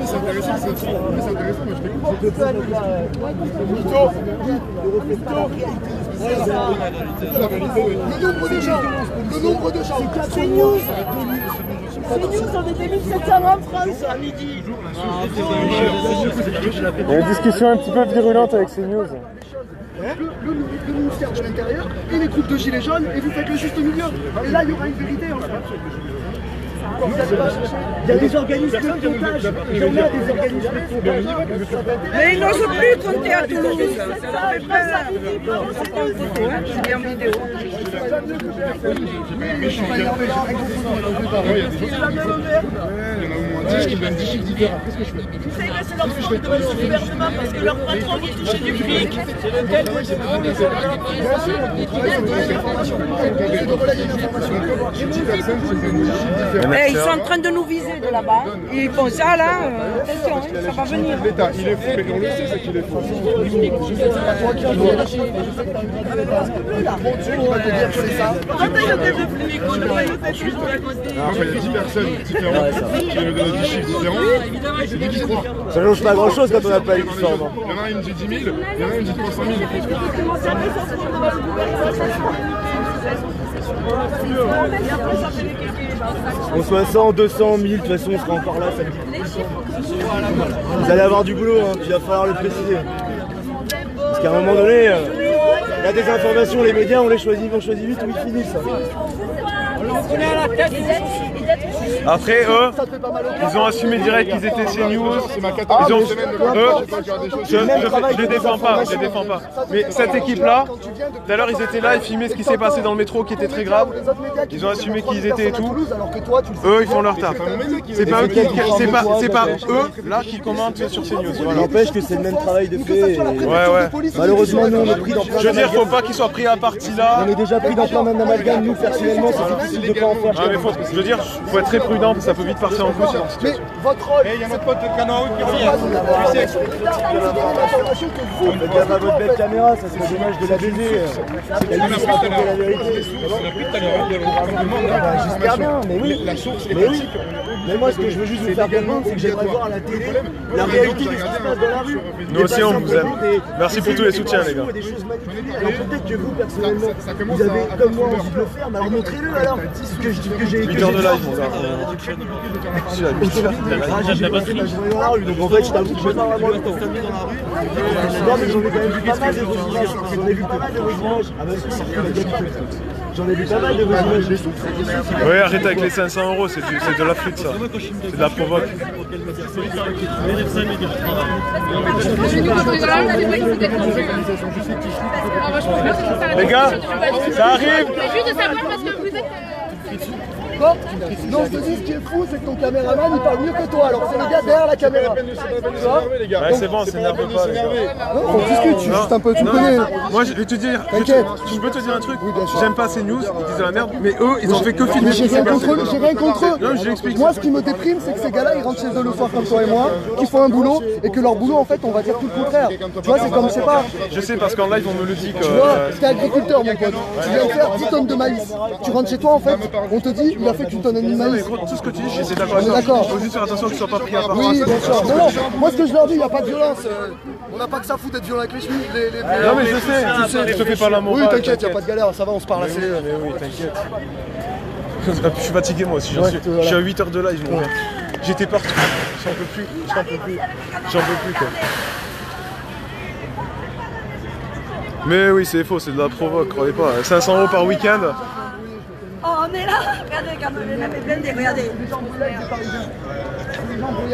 C'est intéressant, moi je t'écoute. Le nombre de gens. C'est news. On était 1700 en France à midi. Il y a une discussion un petit peu virulente avec CNews. Le ministère de l'Intérieur et les groupes de gilets jaunes et vous faites le juste milieu. Et là, il y aura une vérité en fait. Il y a des organismes de comptage, il y en a des organismes de comptage. Mais ils n'osent plus compter à Toulouse. Ça leur fait peur. C'est bien en vidéo. Qui donnent 10 chiffres différents. Qu'est-ce que je fais? C'est leur faute de le gouvernement parce que leur patron veut toucher du fric. Ils sont en train de nous viser de là-bas. Ils font ça là, attention, ça va venir. L'État, il est fou, mais on le sait, c'est qu'il est fou. Il y a 10 personnes différentes qui me donnent 10 chiffres différents. C'est lui qui croit. Ça change pas grand chose quand on n'a pas une forme. Il y en a un qui me dit 10 000, il y en a un qui me dit 300 000. On soit 100, 200, 1000, de toute façon on sera encore là samedi. Vous allez avoir du boulot, hein, puis il va falloir le préciser. Parce qu'à un moment donné, il y a des informations, les médias on choisit vite ou ils finissent. Après, eux, ils ont assumé direct qu'ils étaient CNews. Ils ont, je les défends pas, Mais cette équipe-là, tout à l'heure, ils étaient là, ils filmaient ce qui s'est passé dans le métro, qui était très grave. Ils ont assumé qui ils étaient et tout. Eux, ils font leur taf. C'est pas eux là qui commentent sur CNews. Voilà. N'empêche que c'est le même travail de fait. Ouais. Malheureusement, nous on est pris dans plein Je veux dire, faut pas qu'ils soient pris à partie là. On est déjà pris dans plein d'amalgames. Nous, personnellement, c'est difficile de pas en faire. Ah, mais je veux dire, faut être très prudent, parce que ça peut vite partir en couille sur Mais votre rôle, il y a notre pote de Canaout qui revient. Faites gaffe à votre belle caméra, ça serait dommage de la baiser. C'est qu'elle nous raconter la vérité. J'espère bien, mais oui. La source est oui. Mais moi, ce que je veux juste vous faire comprendre, c'est que j'aimerais voir à la télé la réalité de ce qui se passe dans la rue. Nous aussi, on vous aime. Merci pour tous les soutiens, les gars. Des choses manipulées. Alors peut-être que vous, personnellement, vous avez, comme moi, envie de le faire, mais alors montrez-le alors. Que j'ai 8 heures de live, mon gars. J'ai passé la journée dans la rue, donc en fait, je t'avoue que je vais pas vraiment le temps. Non, mais j'en ai quand même vu pas mal de vos images. J'en ai vu pas mal de vos images. Ah bah si, j'en ai vu pas mal de vos images. Oui, arrête avec les 500 €, c'est de la flûte ça. C'est de la provoque. Les gars, ça arrive. Juste de savoir parce que vous êtes... Non, je te dis, ce qui est fou, c'est que ton caméraman il parle mieux que toi, alors c'est le gars derrière la caméra. Ouais, c'est bon, s'énerve pas, les gars. Non, on discute, tu juste un peu, tu me connais. Moi, je vais te dire, t'inquiète. Je peux te dire un truc. J'aime pas ces news, ils disent de la merde, mais eux, ils ont fait que filmer. J'ai rien contre eux, j'ai rien contre eux. Non, je l'explique. Moi, ce qui me déprime, c'est que ces gars-là, ils rentrent chez eux le soir comme toi et moi, qui font un boulot, et que leur boulot, en fait, on va dire tout le contraire. Tu vois, c'est comme, je sais pas. Je sais, parce qu'en live, on me le dit que... Tu vois, t'es agriculteur, mon pote. Tu viens de faire 10 tonnes de maïs. Tu rentres chez toi, en fait, on te dit, il va pas fait que tu tonnes une Non, mais maïs. gros, tout ce que tu dis, c'est d'accord. On est d'accord. Il faut juste faire attention qu'ils soient pas pris à part. Oui, bien sûr. Non, non, moi ce que je leur dis, il n'y a pas de violence. On n'a pas que ça à foutre d'être violent avec les chevilles. Non, mais je sais, je te fais pas la morale. Oui, t'inquiète, il n'y a pas de galère, ça va, on se parle assez. Mais oui, t'inquiète. Je suis fatigué moi aussi, je suis à 8 heures de live, mon gars. J'étais partout, j'en peux plus, quoi. Mais oui, c'est faux, c'est de la provoque, croyez pas. 500 € par week-end. Oh, on est là. Regardez, quand on est blindé, regardez. Les gens brouillés à Paris,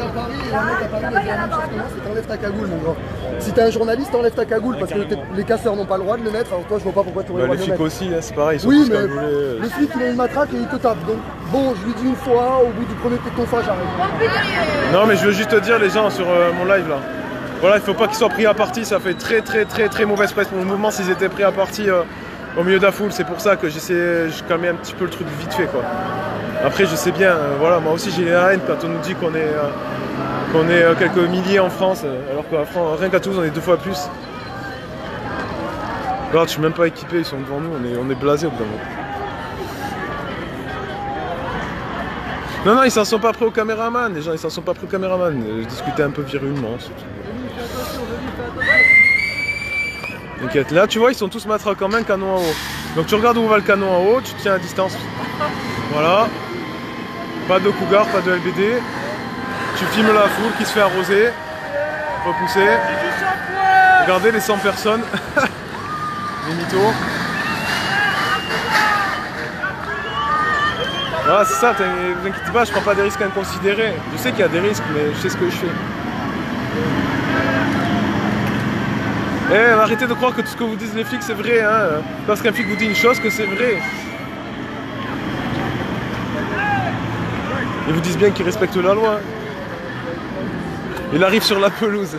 à Paris, et un mec à Paris, il a dit la même chose que moi, c'est t'enlèves ta cagoule, mon gars. Si t'es un journaliste, t'enlèves ta cagoule, parce que les casseurs n'ont pas le droit de le mettre, alors toi, je vois pas pourquoi tu aurais le droit de le mettre. Les flics aussi, c'est pareil, ils sont oui, tous mais cagoulés. le flic, il a une matraque et il te tape. Donc, bon, je lui dis une fois, au bout du premier tétonfa, j'arrête. Non, mais je veux juste te dire, les gens, sur mon live, là. Voilà, il faut pas qu'ils soient pris à partie, ça fait très mauvaise presse pour le mouvement s'ils étaient pris à partie au milieu de la foule. C'est pour ça que je calmais un petit peu le truc vite fait, quoi. Après, je sais bien, voilà, moi aussi j'ai la haine quand on nous dit qu'on est quelques milliers en France, alors qu'en rien qu'à Toulouse, on est 2 fois plus. Regarde, je suis même pas équipé, ils sont devant nous, on est blasés au bout d'un moment. Non, ils s'en sont pas pris au caméraman, les gens, ils s'en sont pas pris au caméraman. Je discutais un peu virulement, c'est tout. T'inquiète, là tu vois ils sont tous matraques en main, canon en haut. Donc tu regardes où va le canon en haut, tu te tiens à distance. Voilà. Pas de cougar, pas de LBD. Tu filmes la foule qui se fait arroser. Repousser. Regardez les 100 personnes. Les mythos. Voilà, c'est ça, vous inquiétez pas, je prends pas des risques inconsidérés. Je sais qu'il y a des risques, mais je sais ce que je fais. Arrêtez de croire que tout ce que vous disent les flics c'est vrai, hein. Parce qu'un flic vous dit une chose, que c'est vrai. Ils vous disent bien qu'ils respectent la loi. Il arrive sur la pelouse.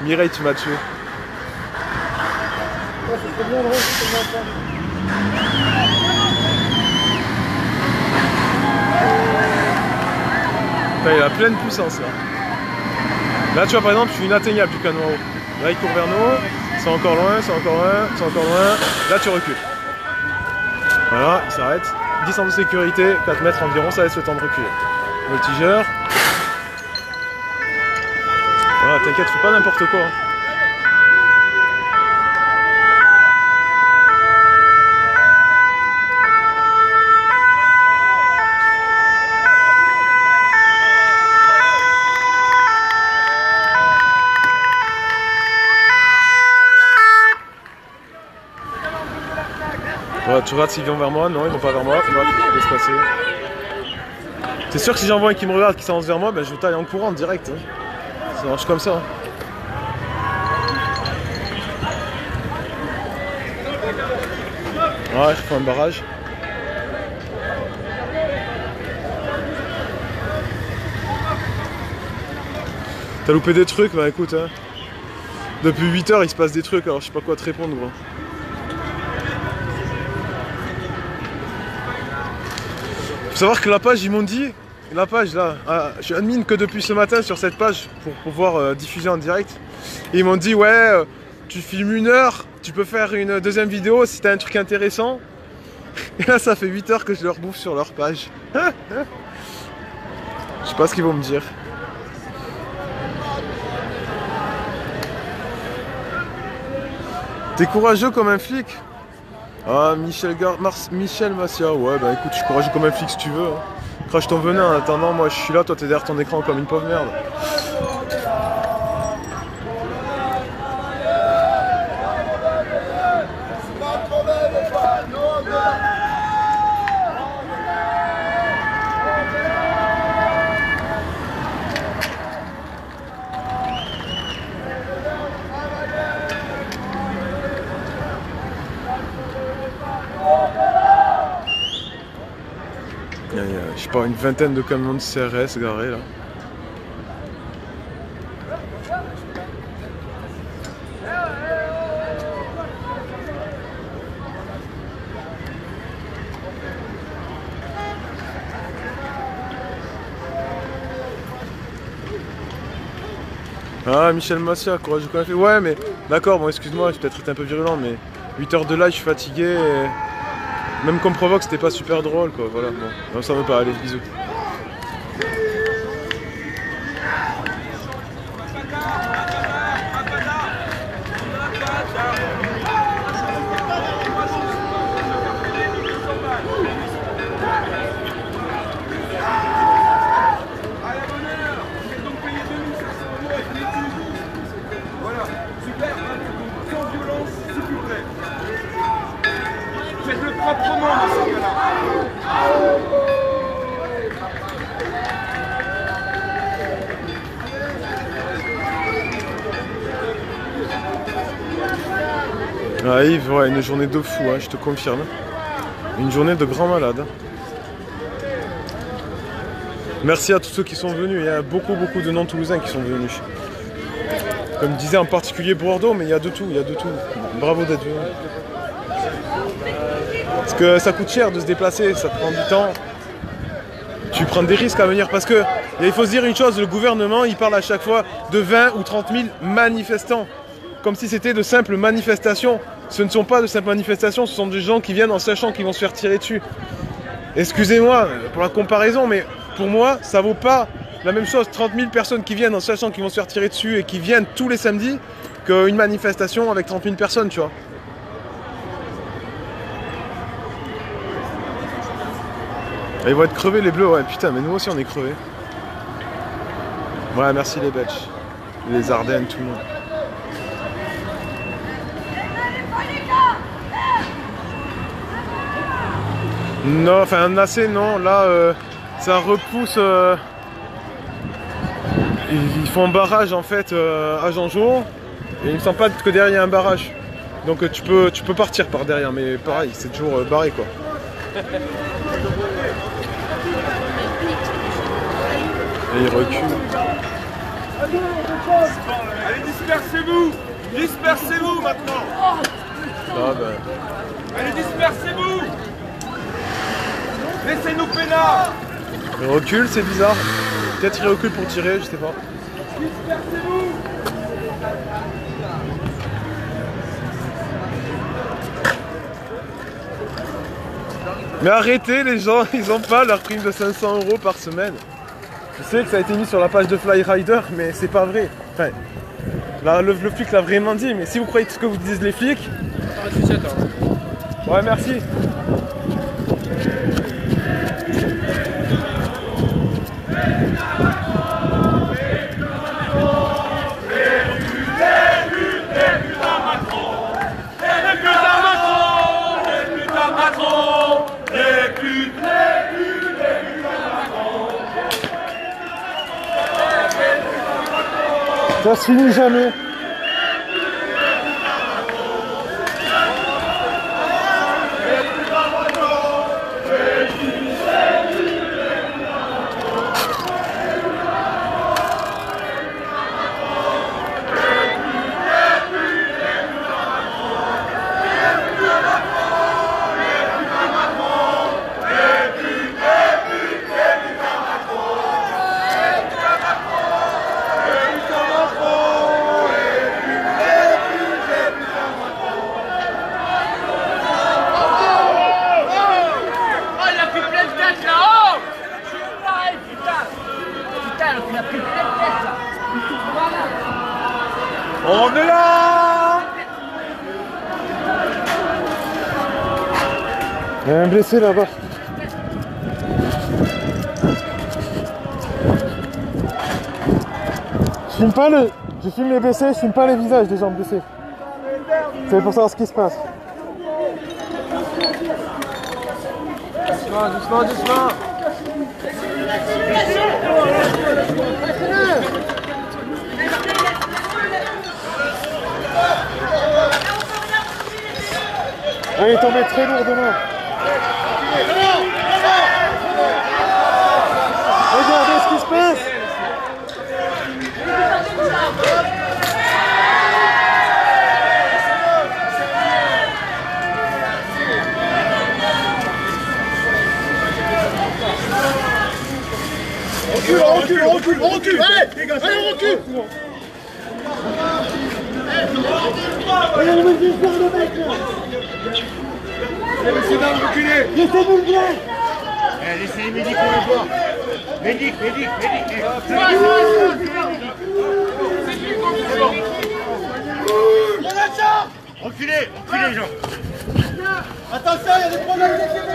Mireille, tu m'as tué. Enfin, il a pleine puissance là. Là tu vois par exemple je suis inatteignable du canon en haut. Là il court vers nous, c'est encore loin, c'est encore loin, c'est encore loin. Là tu recules. Voilà, il s'arrête. 10 ans de sécurité, 4 mètres environ, ça laisse le temps de reculer. Voltigeur. Voilà, t'inquiète, fais pas n'importe quoi. Voilà, tu regardes s'ils viennent vers moi, non ils vont pas vers moi, tu laisse passer. C'est sûr que si j'en vois un qui me regarde, qui s'avance vers moi, ben je taille en courant direct. Hein. Ça marche comme ça. Hein. Ouais, je prends un barrage. T'as loupé des trucs, bah écoute, hein. Depuis 8 heures il se passe des trucs, alors je sais pas quoi te répondre gros. Faut savoir que la page, ils m'ont dit, la page là, je suis admin que depuis ce matin sur cette page pour pouvoir diffuser en direct. Et ils m'ont dit, ouais, tu filmes 1 heure, tu peux faire une deuxième vidéo si t'as un truc intéressant. Et là, ça fait 8 heures que je leur bouffe sur leur page. Je sais pas ce qu'ils vont me dire. T'es courageux comme un flic? Ah, Michel Massia, ouais, bah écoute, je suis courageux comme un flic si tu veux. Hein. Crache ton venin en attendant, moi je suis là, toi t'es derrière ton écran comme une pauvre merde. Je sais pas, une vingtaine de camions de CRS garés là. Ah, Michel Massia, courageux qu'on a fait. Ouais, mais d'accord, bon, excuse-moi, je vais peut-être être un peu virulent, mais 8 heures de live, je suis fatigué. Même comme provoque, c'était pas super drôle, quoi. Voilà, bon. Non, ça veut pas, allez, bisous. Faites-le proprement dans ce cas-là. Ah Yves, ouais, une journée de fou, hein, je te confirme. Une journée de grand malade. Merci à tous ceux qui sont venus, il y a beaucoup de non-toulousains qui sont venus. Comme disait en particulier Bordeaux, mais il y a de tout, il y a de tout. Bravo d'être venu. Parce que ça coûte cher de se déplacer, ça te prend du temps. Tu prends des risques à venir parce que, il faut se dire une chose, le gouvernement il parle à chaque fois de 20 ou 30 000 manifestants. Comme si c'était de simples manifestations. Ce ne sont pas de simples manifestations, ce sont des gens qui viennent en sachant qu'ils vont se faire tirer dessus. Excusez-moi pour la comparaison, mais pour moi, ça vaut pas la même chose. 30 000 personnes qui viennent en sachant qu'ils vont se faire tirer dessus et qui viennent tous les samedis qu'une manifestation avec 30 000 personnes, tu vois. Et ils vont être crevés les bleus, ouais, putain, mais nous aussi on est crevés. Ouais, merci les Belges, les Ardennes, tout le monde. Non, enfin un AC, non, là, ça repousse. Ils font un barrage en fait à Jean-Jo, et il me semble pas que derrière il y a un barrage. Donc tu peux partir par derrière, mais pareil, c'est toujours barré quoi. Et il recule. Allez, dispersez-vous. Dispersez-vous maintenant. Ah ben. Allez, dispersez-vous. Laissez-nous peinards. Il recule, c'est bizarre. Peut-être il recule pour tirer, je sais pas. Dispersez-vous. Mais arrêtez les gens, ils ont pas leur prime de 500 € par semaine. Je sais que ça a été mis sur la page de Flyrider, mais c'est pas vrai. Enfin, là, le flic l'a vraiment dit, mais si vous croyez tout ce que vous disent les flics... Ouais, merci. Ça se finit jamais. On est là. Il y a un blessé là-bas. Je filme les blessés, je filme pas les visages des gens blessés. C'est pour savoir ce qui se passe. Doucement, doucement, doucement. Ah, il est tombé très lourdement. Regardez ce qui se passe. On recule. Allez, on recule. Laissez-nous reculer. Laissez-nous le bien. Laissez les médics, on les voit. Médic. Reculez les gens. Attention, il y a des problèmes d'équilibre.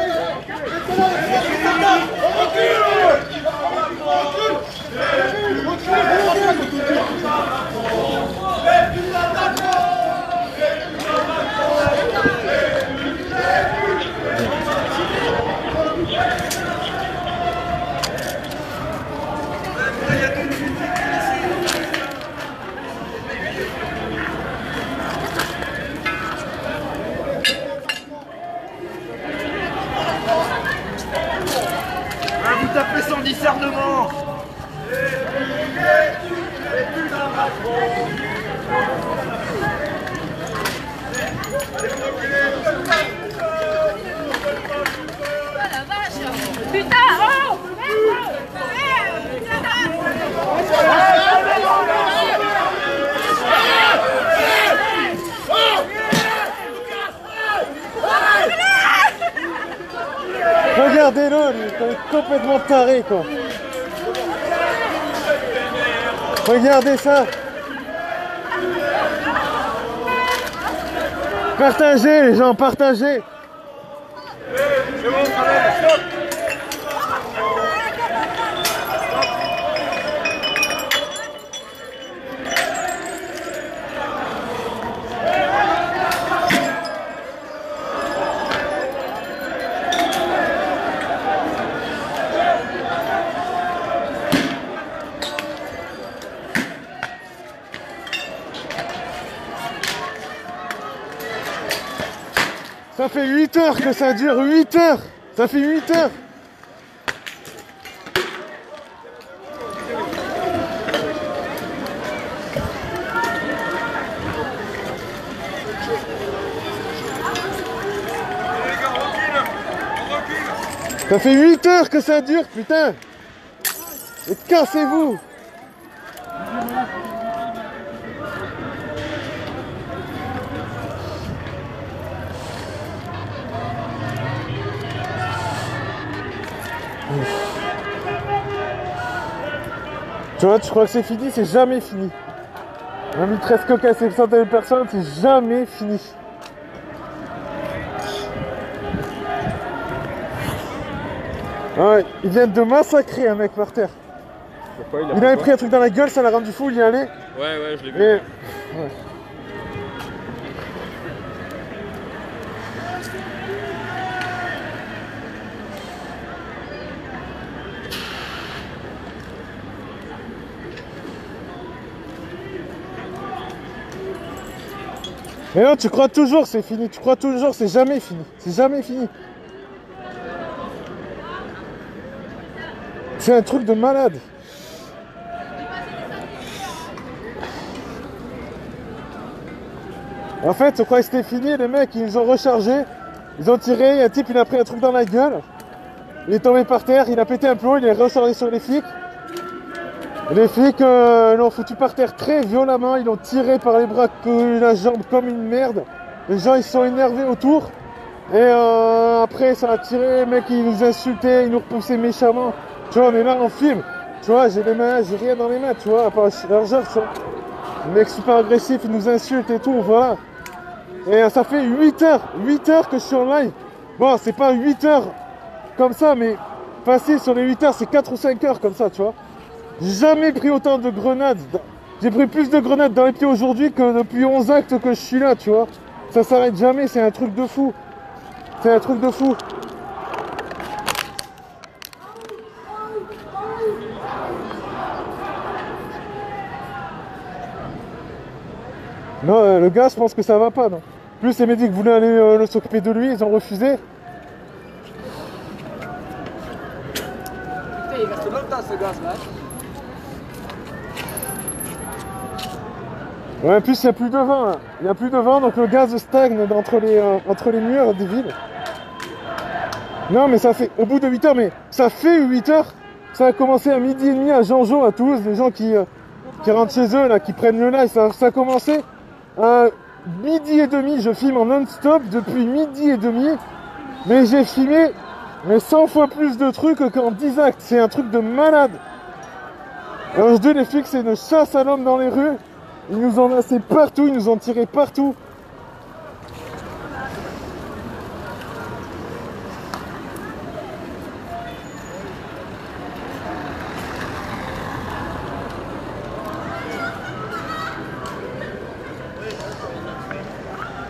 Vous tapez sans discernement. Putain, oh! Regardez-le, lui, il est complètement taré, quoi. Regardez ça. Partagez, les gens, partagez. Ça fait 8 heures que ça dure, 8 heures. Ça fait 8 heures. Ça fait 8 heures que ça dure, putain. Et cassez-vous. Tu vois, tu crois que c'est fini, c'est jamais fini. Un mitresse cocasse et centaines de personnes, c'est jamais fini. Ouais, ils viennent de massacrer un mec par terre. Pourquoi il avait pris un truc dans la gueule, ça l'a rendu fou, il y allait. Ouais, je l'ai vu. Et... ouais. Mais non, tu crois toujours c'est fini, tu crois toujours c'est jamais fini, c'est jamais fini. C'est un truc de malade. En fait, on croyait que c'était fini, les mecs ils nous ont rechargé, ils ont tiré, un type il a pris un truc dans la gueule, il est tombé par terre, il a pété un plomb, il est rechargé sur les flics. Les flics l'ont foutu par terre très violemment, ils l'ont tiré par les bras, la jambe comme une merde. Les gens ils sont énervés autour. Et après ça a tiré, les mecs ils nous insultaient, ils nous repoussaient méchamment. Tu vois, on est là en film. Tu vois, j'ai rien dans les mains, tu vois, à part l'argent, tu vois. Les mecs super agressifs, ils nous insultent et tout, voilà. Et ça fait 8 heures que je suis en live. Bon, c'est pas 8 heures comme ça, mais passer sur les 8 heures, c'est 4 ou 5 heures comme ça, tu vois. J'ai jamais pris autant de grenades. J'ai pris plus de grenades dans les pieds aujourd'hui que depuis 11 actes que je suis là, tu vois. Ça s'arrête jamais, c'est un truc de fou. C'est un truc de fou. Non, le gars, je pense que ça va pas, non. Plus les médics voulaient aller s'occuper de lui, ils ont refusé. Putain, il reste longtemps ce gaz là. Ouais, en plus il n'y a plus de vent, là. Il n'y a plus de vent, donc le gaz stagne entre les murs des villes. Non, mais ça fait, au bout de 8 heures, mais ça fait 8 heures. Ça a commencé à 12h30 à Jean-Jo, à Toulouse, les gens qui rentrent chez eux, là, qui prennent le live. Ça a commencé à 12h30, je filme en non-stop depuis 12h30 Mais j'ai filmé mais 100 fois plus de trucs qu'en 10 actes. C'est un truc de malade. Alors je dis, les flics, c'est une chasse à l'homme dans les rues. Ils nous ont lancé partout, ils nous ont tiré partout.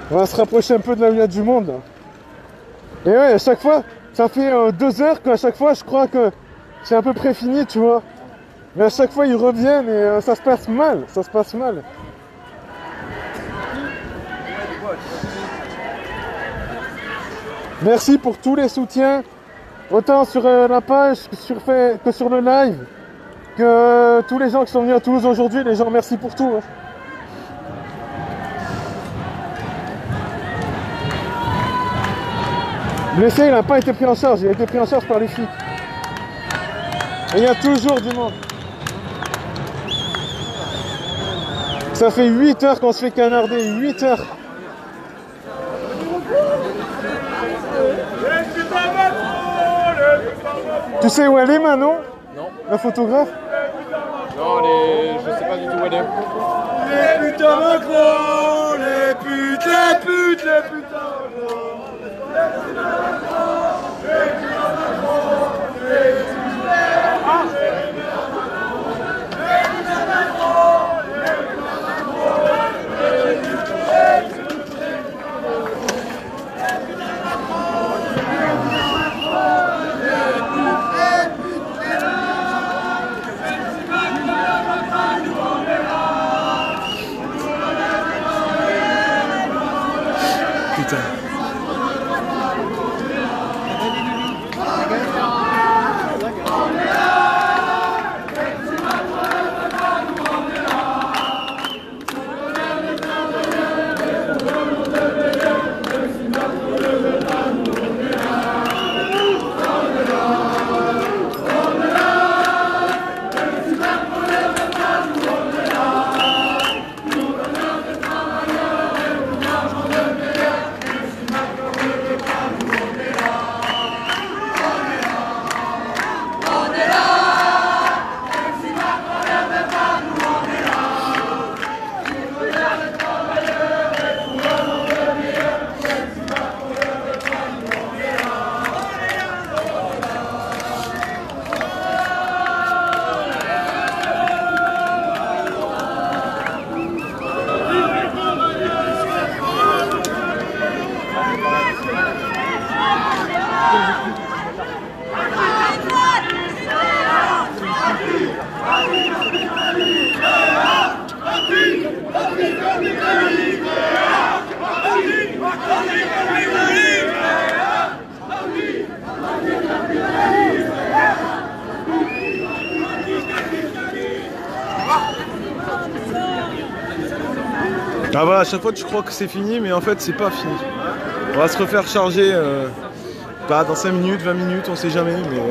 On va se rapprocher un peu de là où il y a du monde. Et ouais, à chaque fois, ça fait 2 heures qu'à chaque fois, je crois que c'est à peu près fini, tu vois. Mais à chaque fois, ils reviennent et ça se passe mal, ça se passe mal. Merci pour tous les soutiens, autant sur la page que sur le live, que tous les gens qui sont venus à Toulouse aujourd'hui, les gens, merci pour tout. Hein. Blessé, il n'a pas été pris en charge, il a été pris en charge par les flics. Et il y a toujours du monde. Ça fait 8 heures qu'on se fait canarder, 8 heures. Tu sais où elle est, Manon? Non. La photographe? Non, je sais pas du tout où elle est. Les putains Macron, les putes, les putes, les putains Putain. Ah voilà, à chaque fois tu crois que c'est fini, mais en fait c'est pas fini. On va se refaire charger pas dans 5 minutes, 20 minutes, on sait jamais, mais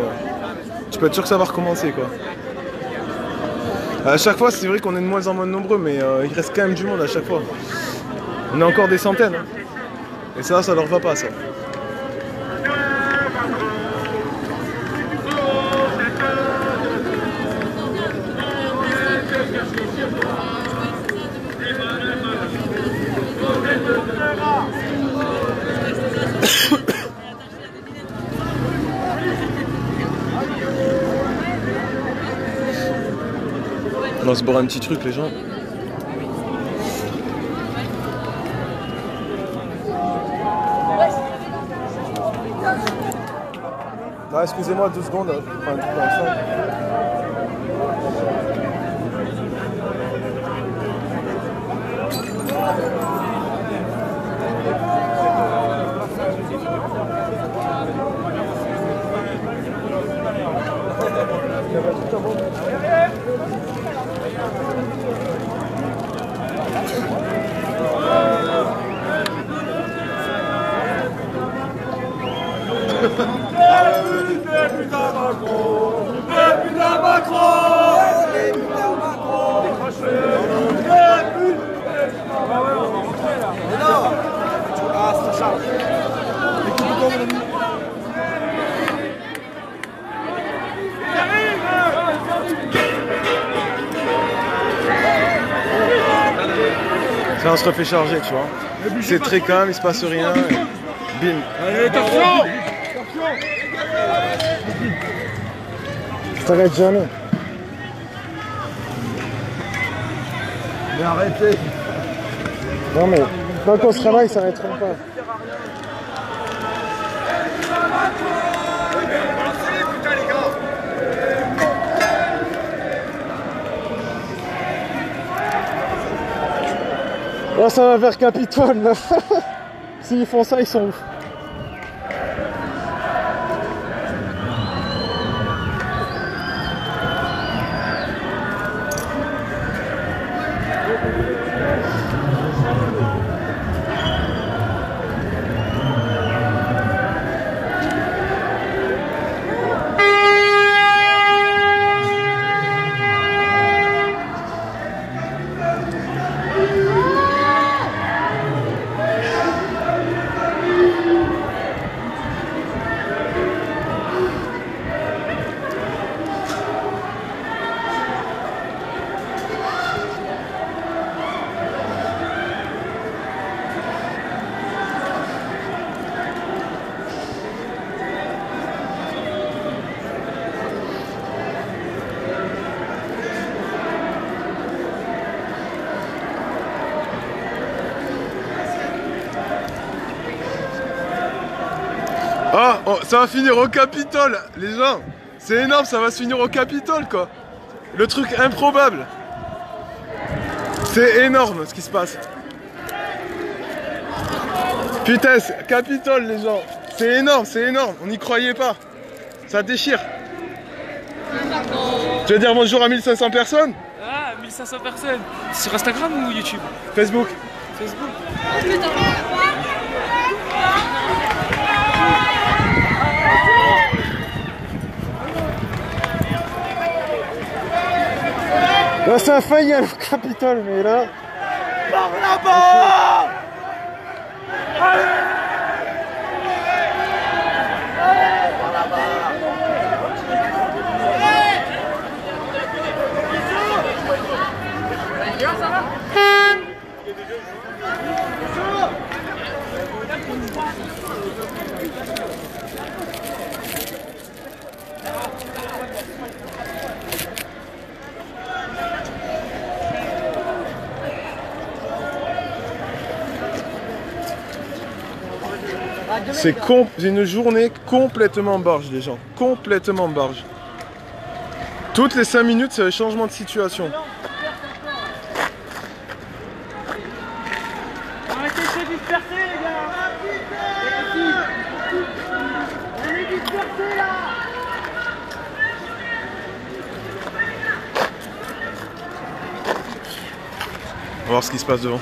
tu peux être sûr que ça va recommencer quoi. À chaque fois c'est vrai qu'on est de moins en moins nombreux, mais il reste quand même du monde à chaque fois. On est encore des centaines, hein. Et ça leur va pas ça. On va se boire un petit truc les gens. Ah, excusez-moi 2 secondes. Enfin, Ah, c'est ça. Là on se refait charger, tu vois. C'est très calme, il se passe rien. Et bim. Allez, attention! Ça s'arrête jamais. Mais arrêtez. Non mais, tant qu'on se travaille, ça s'arrêtera pas. Là, ça va vers Capitole, là. S'ils font ça, ils sont ouf. Ah, oh, ça va finir au Capitole, les gens. C'est énorme, ça va se finir au Capitole, quoi. Le truc improbable. C'est énorme ce qui se passe. Putain, Capitole, les gens. C'est énorme, on n'y croyait pas. Ça déchire. Tu veux dire bonjour à 1500 personnes? Ah, 1500 personnes. Sur Instagram ou YouTube? Facebook. Facebook. Là, ça a failli aller au Capitole, mais là... Par là-bas! Allez! Allez, par là-bas! Ça va? C'est une journée complètement barge, les gens. Complètement barge. Toutes les 5 minutes, c'est un changement de situation. Arrêtez de se disperser, les gars! On est dispersés, là! On va voir ce qui se passe devant.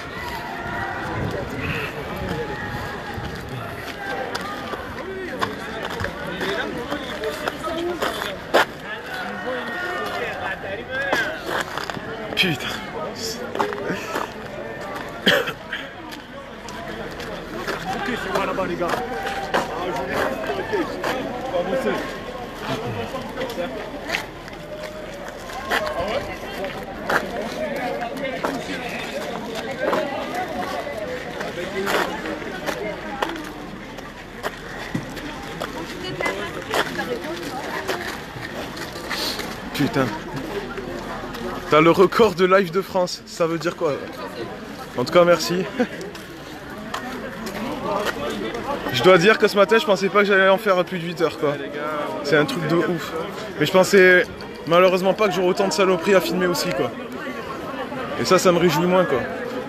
Putain. Ok, c'est quoi là-bas, les gars? Putain. T'as le record de live de France. Ça veut dire quoi? En tout cas, merci. Je dois dire que ce matin, je pensais pas que j'allais en faire plus de 8 heures, quoi. C'est un truc de ouf. Mais je pensais malheureusement pas que j'aurais autant de saloperies à filmer aussi, quoi. Et ça me réjouit moins, quoi.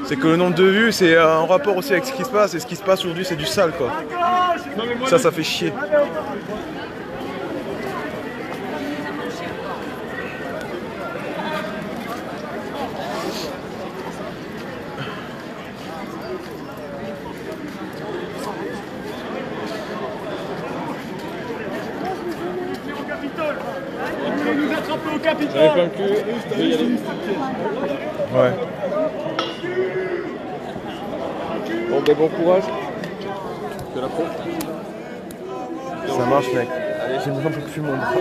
C'est que le nombre de vues, c'est en rapport aussi avec ce qui se passe. Et ce qui se passe aujourd'hui, c'est du sale, quoi. Ça fait chier. Nous attraper au Capitole. Ouais. Bon, ben bon courage. Que la pro. Ça marche, mec. J'ai un peu plus mon bras.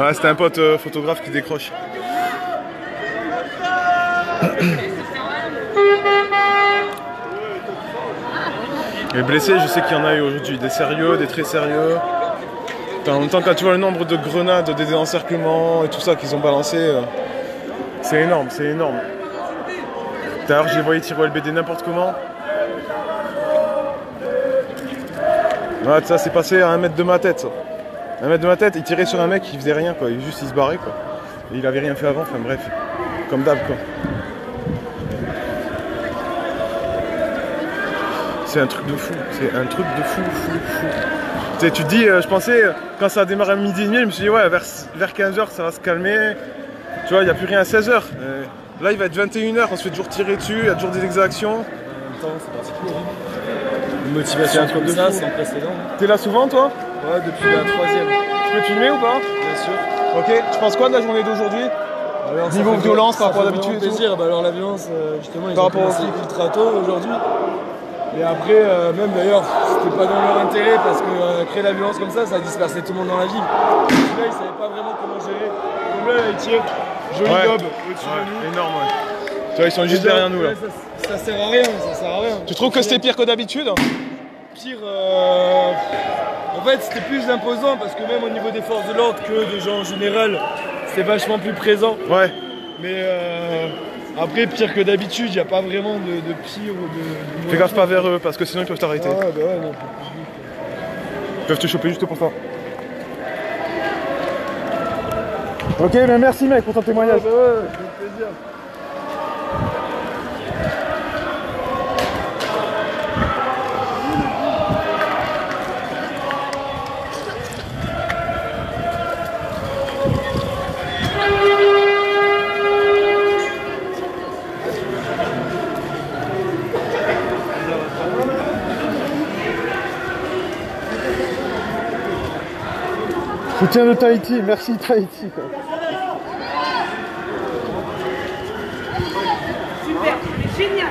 Ouais, c'était un pote photographe qui décroche. Les blessés, je sais qu'il y en a eu aujourd'hui, des sérieux, des très sérieux. En même temps, quand tu vois le nombre de grenades, des encerclements et tout ça qu'ils ont balancé, c'est énorme, c'est énorme. D'ailleurs, je les voyais tirer au LBD n'importe comment. Ouais, ça s'est passé à 1 mètre de ma tête, ça. 1 mètre de ma tête, il tirait sur un mec, il faisait rien, quoi. Il se barrait, quoi. Et il avait rien fait avant, enfin bref. Comme d'hab, quoi. C'est un truc de fou, c'est un truc de fou. Tu sais, tu te dis, je pensais, quand ça a démarré à 12h30, je me suis dit, ouais, vers 15h, ça va se calmer. Tu vois, il n'y a plus rien à 16h. Là, il va être 21h, on se fait toujours tirer dessus, il y a toujours des exactions. En même temps, c'est particulier. Une motivation comme ça, sans précédent. T'es là souvent, toi? Ouais, depuis la 3e. Tu peux filmer ou pas? Bien sûr. Ok, tu penses quoi de la journée d'aujourd'hui? Niveau violence par rapport à d'habitude? Plaisir. Bah alors la violence, justement, ils par ont rapport commencé ultra tôt aujourd'hui. Et après, même d'ailleurs, c'était pas dans leur intérêt parce que créer la violence comme ça a dispersé tout le monde dans la ville. Là, ils savaient pas vraiment comment gérer. Donc là, ils tirent, joli gobe au-dessus de nous. Énorme, ouais. Tu vois, ils sont juste derrière nous là. Ça sert à rien, ça sert à rien. Tu trouves que c'était pire que d'habitude? Pire, en fait, c'était plus imposant parce que même au niveau des forces de l'ordre que des gens en général, c'était vachement plus présent. Ouais. Mais après, pire que d'habitude, il n'y a pas vraiment de pire ou de... Fais gaffe pas vers eux parce que sinon ils peuvent t'arrêter. Ah ouais, bah ouais, non. Ils peuvent te choper juste pour ça. Ok, ben merci mec pour ton témoignage. Ah bah ouais, ça fait plaisir. Soutien de Tahiti, merci Tahiti. Quoi. Super, génial.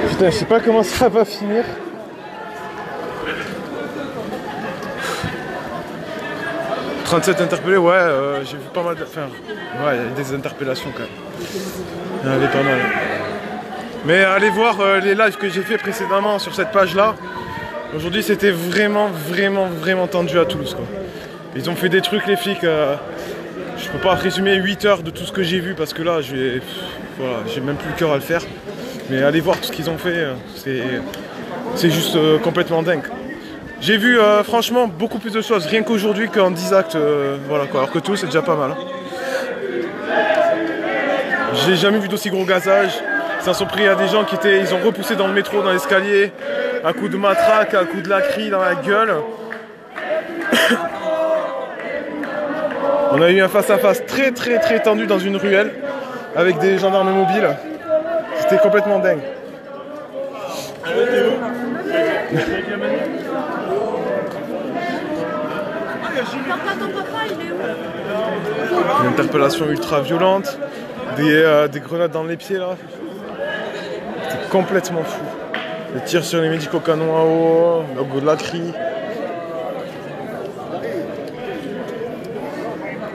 Putain, je sais pas comment ça va finir. « 37 interpellés, ouais, j'ai vu pas mal de... Enfin, ouais, il y a des interpellations quand même. Il y en avait pas mal. Mais allez voir les lives que j'ai fait précédemment sur cette page-là. Aujourd'hui, c'était vraiment tendu à Toulouse, quoi. Ils ont fait des trucs, les flics. Je peux pas résumer 8 heures de tout ce que j'ai vu parce que là, voilà, j'ai même plus le cœur à le faire. Mais allez voir tout ce qu'ils ont fait, c'est juste complètement dingue. J'ai vu franchement beaucoup plus de choses, rien qu'aujourd'hui qu'en 10 actes, voilà quoi, alors que tout c'est déjà pas mal. J'ai jamais vu d'aussi gros gazage, ça sont pris à des gens ils ont repoussé dans le métro, dans l'escalier, à coups de matraque, à coups de lacry dans la gueule. On a eu un face-à-face très tendu dans une ruelle, avec des gendarmes mobiles, c'était complètement dingue. Une interpellation ultra violente, des grenades dans les pieds là. C'était complètement fou. Des tirs sur les médicaux canons à eau, logo de la crie.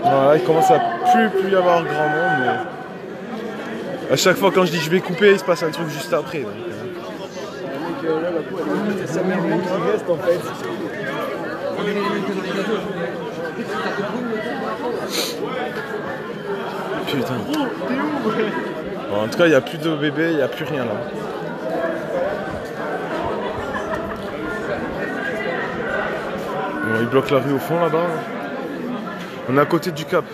Voilà, il commence à plus y avoir grand monde, mais à chaque fois quand je dis que je vais couper, il se passe un truc juste après. Donc, c'est sa mère qui reste en fait. Putain. Bon, en tout cas, il n'y a plus de bébés, il n'y a plus rien là. Bon, ils bloquent la rue au fond là-bas. On est à côté du Cap.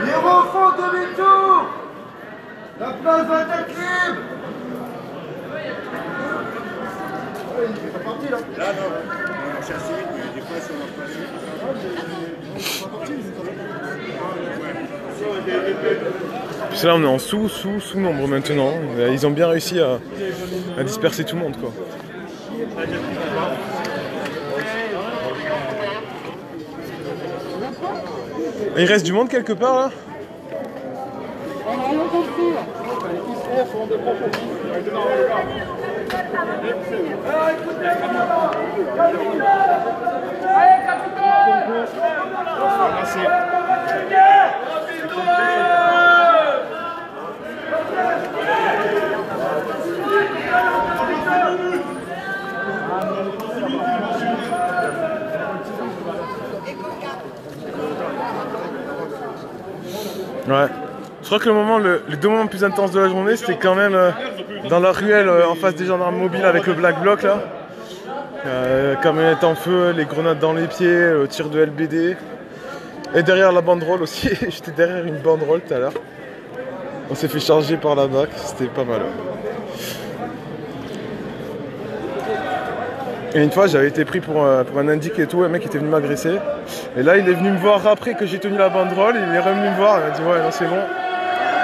Les enfants demi-tour. La place va être libre. Il est parti là. Là non. On cherche mais des fois ça va pas. Puis là on est en sous-nombre maintenant. Ils ont bien réussi à disperser tout le monde quoi. Il reste du monde quelque part là? On n'a rien compris. Ouais. Je crois que les deux moments les plus intenses de la journée, c'était quand même dans la ruelle en face des gendarmes mobiles avec le Black Bloc là. Camionnette en feu, les grenades dans les pieds, tir de LBD. Et derrière la banderole aussi, j'étais derrière une banderole tout à l'heure. On s'est fait charger par la BAC, c'était pas mal. Et une fois j'avais été pris pour un indique et tout, un mec était venu m'agresser. Et là il est venu me voir après que j'ai tenu la banderole, il est revenu me voir, il m'a dit ouais non c'est bon.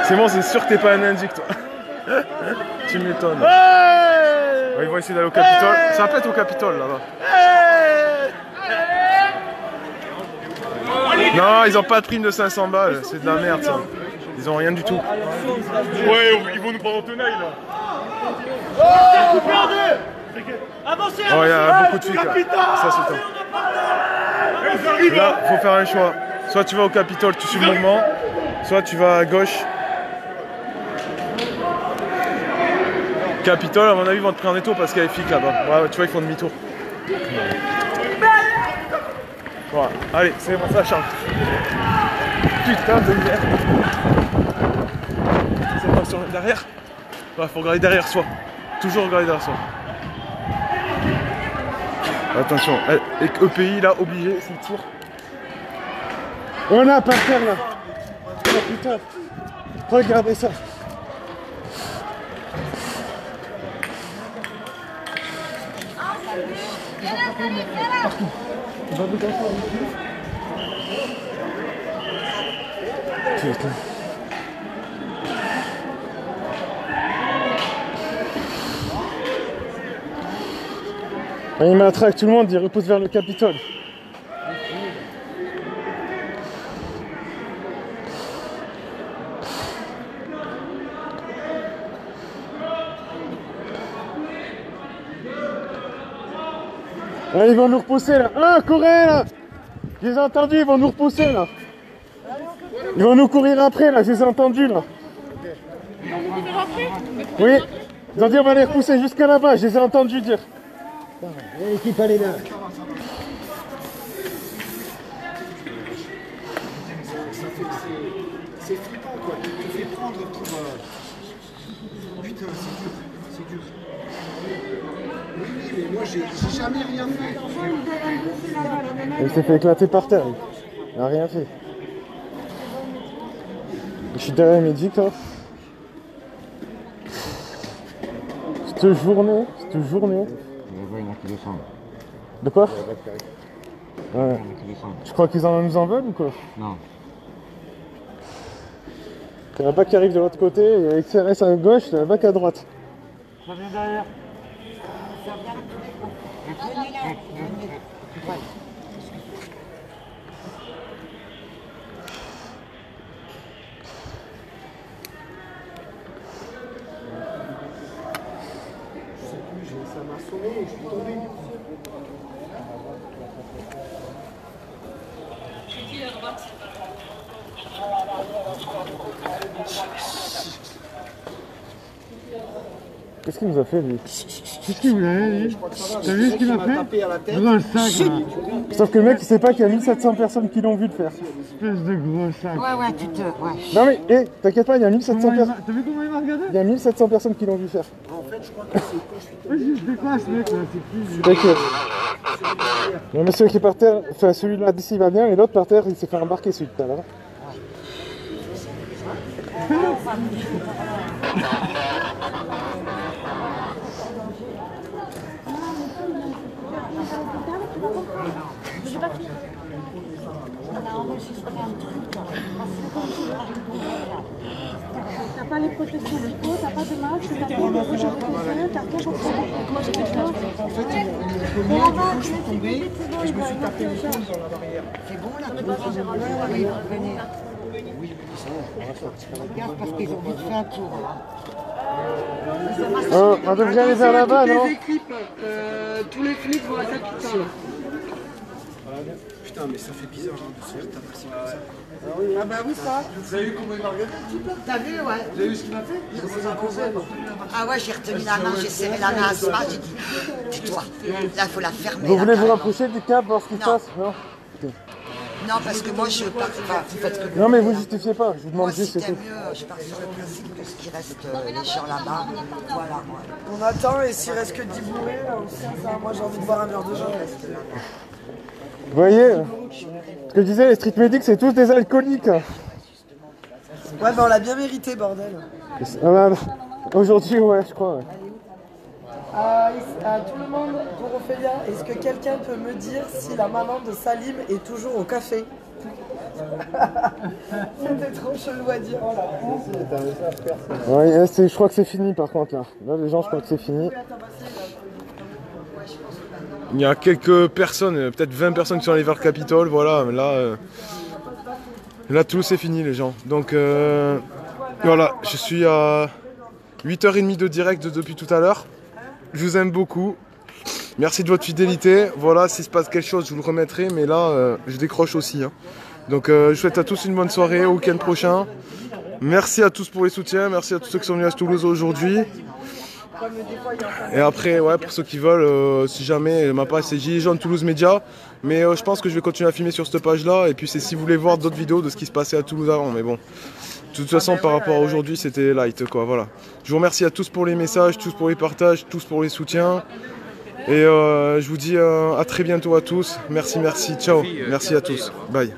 C'est bon, c'est sûr que t'es pas un indique toi. Tu m'étonnes. Ouais, ils vont essayer d'aller au Capitole. Ça va pas être au Capitole là-bas. Non, ils ont pas de prime de 500 balles, c'est de la merde ça. Ils ont rien du tout. Ouais, ils vont nous prendre en tenaille là. Avancez, Oh, il y a beaucoup de flics là. Ça c'est top. Là, faut faire un choix. Soit tu vas au Capitole, tu suis le mouvement, soit tu vas à gauche. Capitole, à mon avis, ils vont te prendre des tours parce qu'il y a les flics là-bas. Ouais, tu vois, ils font demi-tour. Voilà, allez, c'est bon, ça change. Putain de merde. C'est pas sur derrière. Ouais, faut regarder derrière soi. Toujours regarder derrière soi. Attention, EPI là, obligé, c'est le tour. On a par terre là. Oh putain. Regardez ça. Putain. Il m'attraque tout le monde, il repousse vers le Capitole. Ah, ils vont nous repousser là. Ah, courez là. Je les ai entendus, ils vont nous repousser là. Ils vont nous courir après là, je les ai entendus là. Oui, ils ont dit on va les repousser jusqu'à là-bas, je les ai entendus dire. L'équipe elle est là. C'est flippant quoi, tu te fais prendre pour... Putain, c'est dur. Oui, mais moi j'ai jamais rien fait. Il s'est fait éclater par terre, il n'a rien fait. Je suis derrière Mehdi là. Cette journée. Il y en a qui descendent. De quoi? Il y en Ouais. a qui descendent. Tu crois qu'ils nous en veulent ou quoi? Non. Il y a un bac qui arrive de l'autre côté, il y a XRS à gauche, il y a un bac à droite. Ça vient derrière. Ça m'a sonné et je suis tombé. C'est qui à droite? Qu'est-ce qu'il nous a fait lui? Qu'est-ce qu'il voulait lui? T'as vu ce qu'il a fait? Dans le sac là. Sauf que le mec il sait pas qu'il y a 1700 personnes qui l'ont vu le faire. Espèce de gros sac. Ouais, tu te... Ouais. Non mais, hé, t'inquiète pas, il y a 1700 personnes. T'as vu comment il m'a regardé? Il y a 1700 personnes qui l'ont vu faire. En fait, je crois que c'est quand je suis tombé. Vas-y, je dépasse mec là, c'est plus... T'inquiète. Le monsieur qui est par terre, enfin celui-là d'ici il va bien, et l'autre par terre il s'est fait embarquer celui tout à l'heure. enregistré un truc. T'as pas les protections d'ICO, t'as pas de masque, t'as pas de protections, t'as pas de Moi j'ai fait ça. En fait, je suis tombé et je me suis tapé les choses dans la barrière. C'est bon là, tu vas venir. Oui, ça va. Regarde parce qu'ils ont vite fait un tour. On devrait aller vers là-bas, non? Les équipes, tous les flics vont à ça putain. Putain, mais ça fait bizarre de se faire taper comme ça. Ah bah oui, ça. Vous avez vu comment il m'a regardé un petit peu? T'as vu, ouais. Vous avez vu ce qu'il m'a fait? Il vous a posé. Ah ouais, j'ai retenu la main, j'ai serré la main à Asma, j'ai dit, tais-toi. Là, il faut la fermer. Vous voulez vous rapprocher du cap, voir ce qui se passe? Non. Non, parce que moi, je pars. Enfin, vous faites que. Non, mais vous justifiez pas, je vous demande Moi, juste, si c'est t'aimes tout. mieux, je pars sur le principe que ce qui reste, les gens là-bas. Voilà, moi. On attend et s'il reste que 10 bourrés, là aussi, ça, moi j'ai envie de voir un verre de vin. Vous voyez, ce que je disais, les street medics, c'est tous des alcooliques. Ouais, bah on l'a bien mérité, bordel. Aujourd'hui, ouais, je crois. Ouais. À tout le monde, pour Ophélia, est-ce que quelqu'un peut me dire si la maman de Salim est toujours au café? C'était trop chelou à dire. Ouais, je crois que c'est fini par contre là. Là, les gens, je crois que c'est fini. Il y a quelques personnes, peut-être 20 personnes qui sont allées vers le Capitole, voilà, là tout c'est fini les gens. Donc voilà, je suis à 8h30 de direct depuis tout à l'heure. Je vous aime beaucoup. Merci de votre fidélité. Voilà, s'il se passe quelque chose, je vous le remettrai, mais là, je décroche aussi. Hein. Donc je souhaite à tous une bonne soirée, au week-end prochain. Merci à tous pour les soutiens, merci à tous ceux qui sont venus à Toulouse aujourd'hui. Et après, ouais, pour ceux qui veulent, si jamais, ma page c'est Gilets jaunes Toulouse Média, mais je pense que je vais continuer à filmer sur cette page-là, et puis c'est si vous voulez voir d'autres vidéos de ce qui se passait à Toulouse avant, mais bon. De toute façon, par rapport à aujourd'hui, c'était light, quoi, voilà. Je vous remercie à tous pour les messages, tous pour les partages, tous pour les soutiens. Et je vous dis à très bientôt à tous. Merci, ciao. Merci à tous. Bye.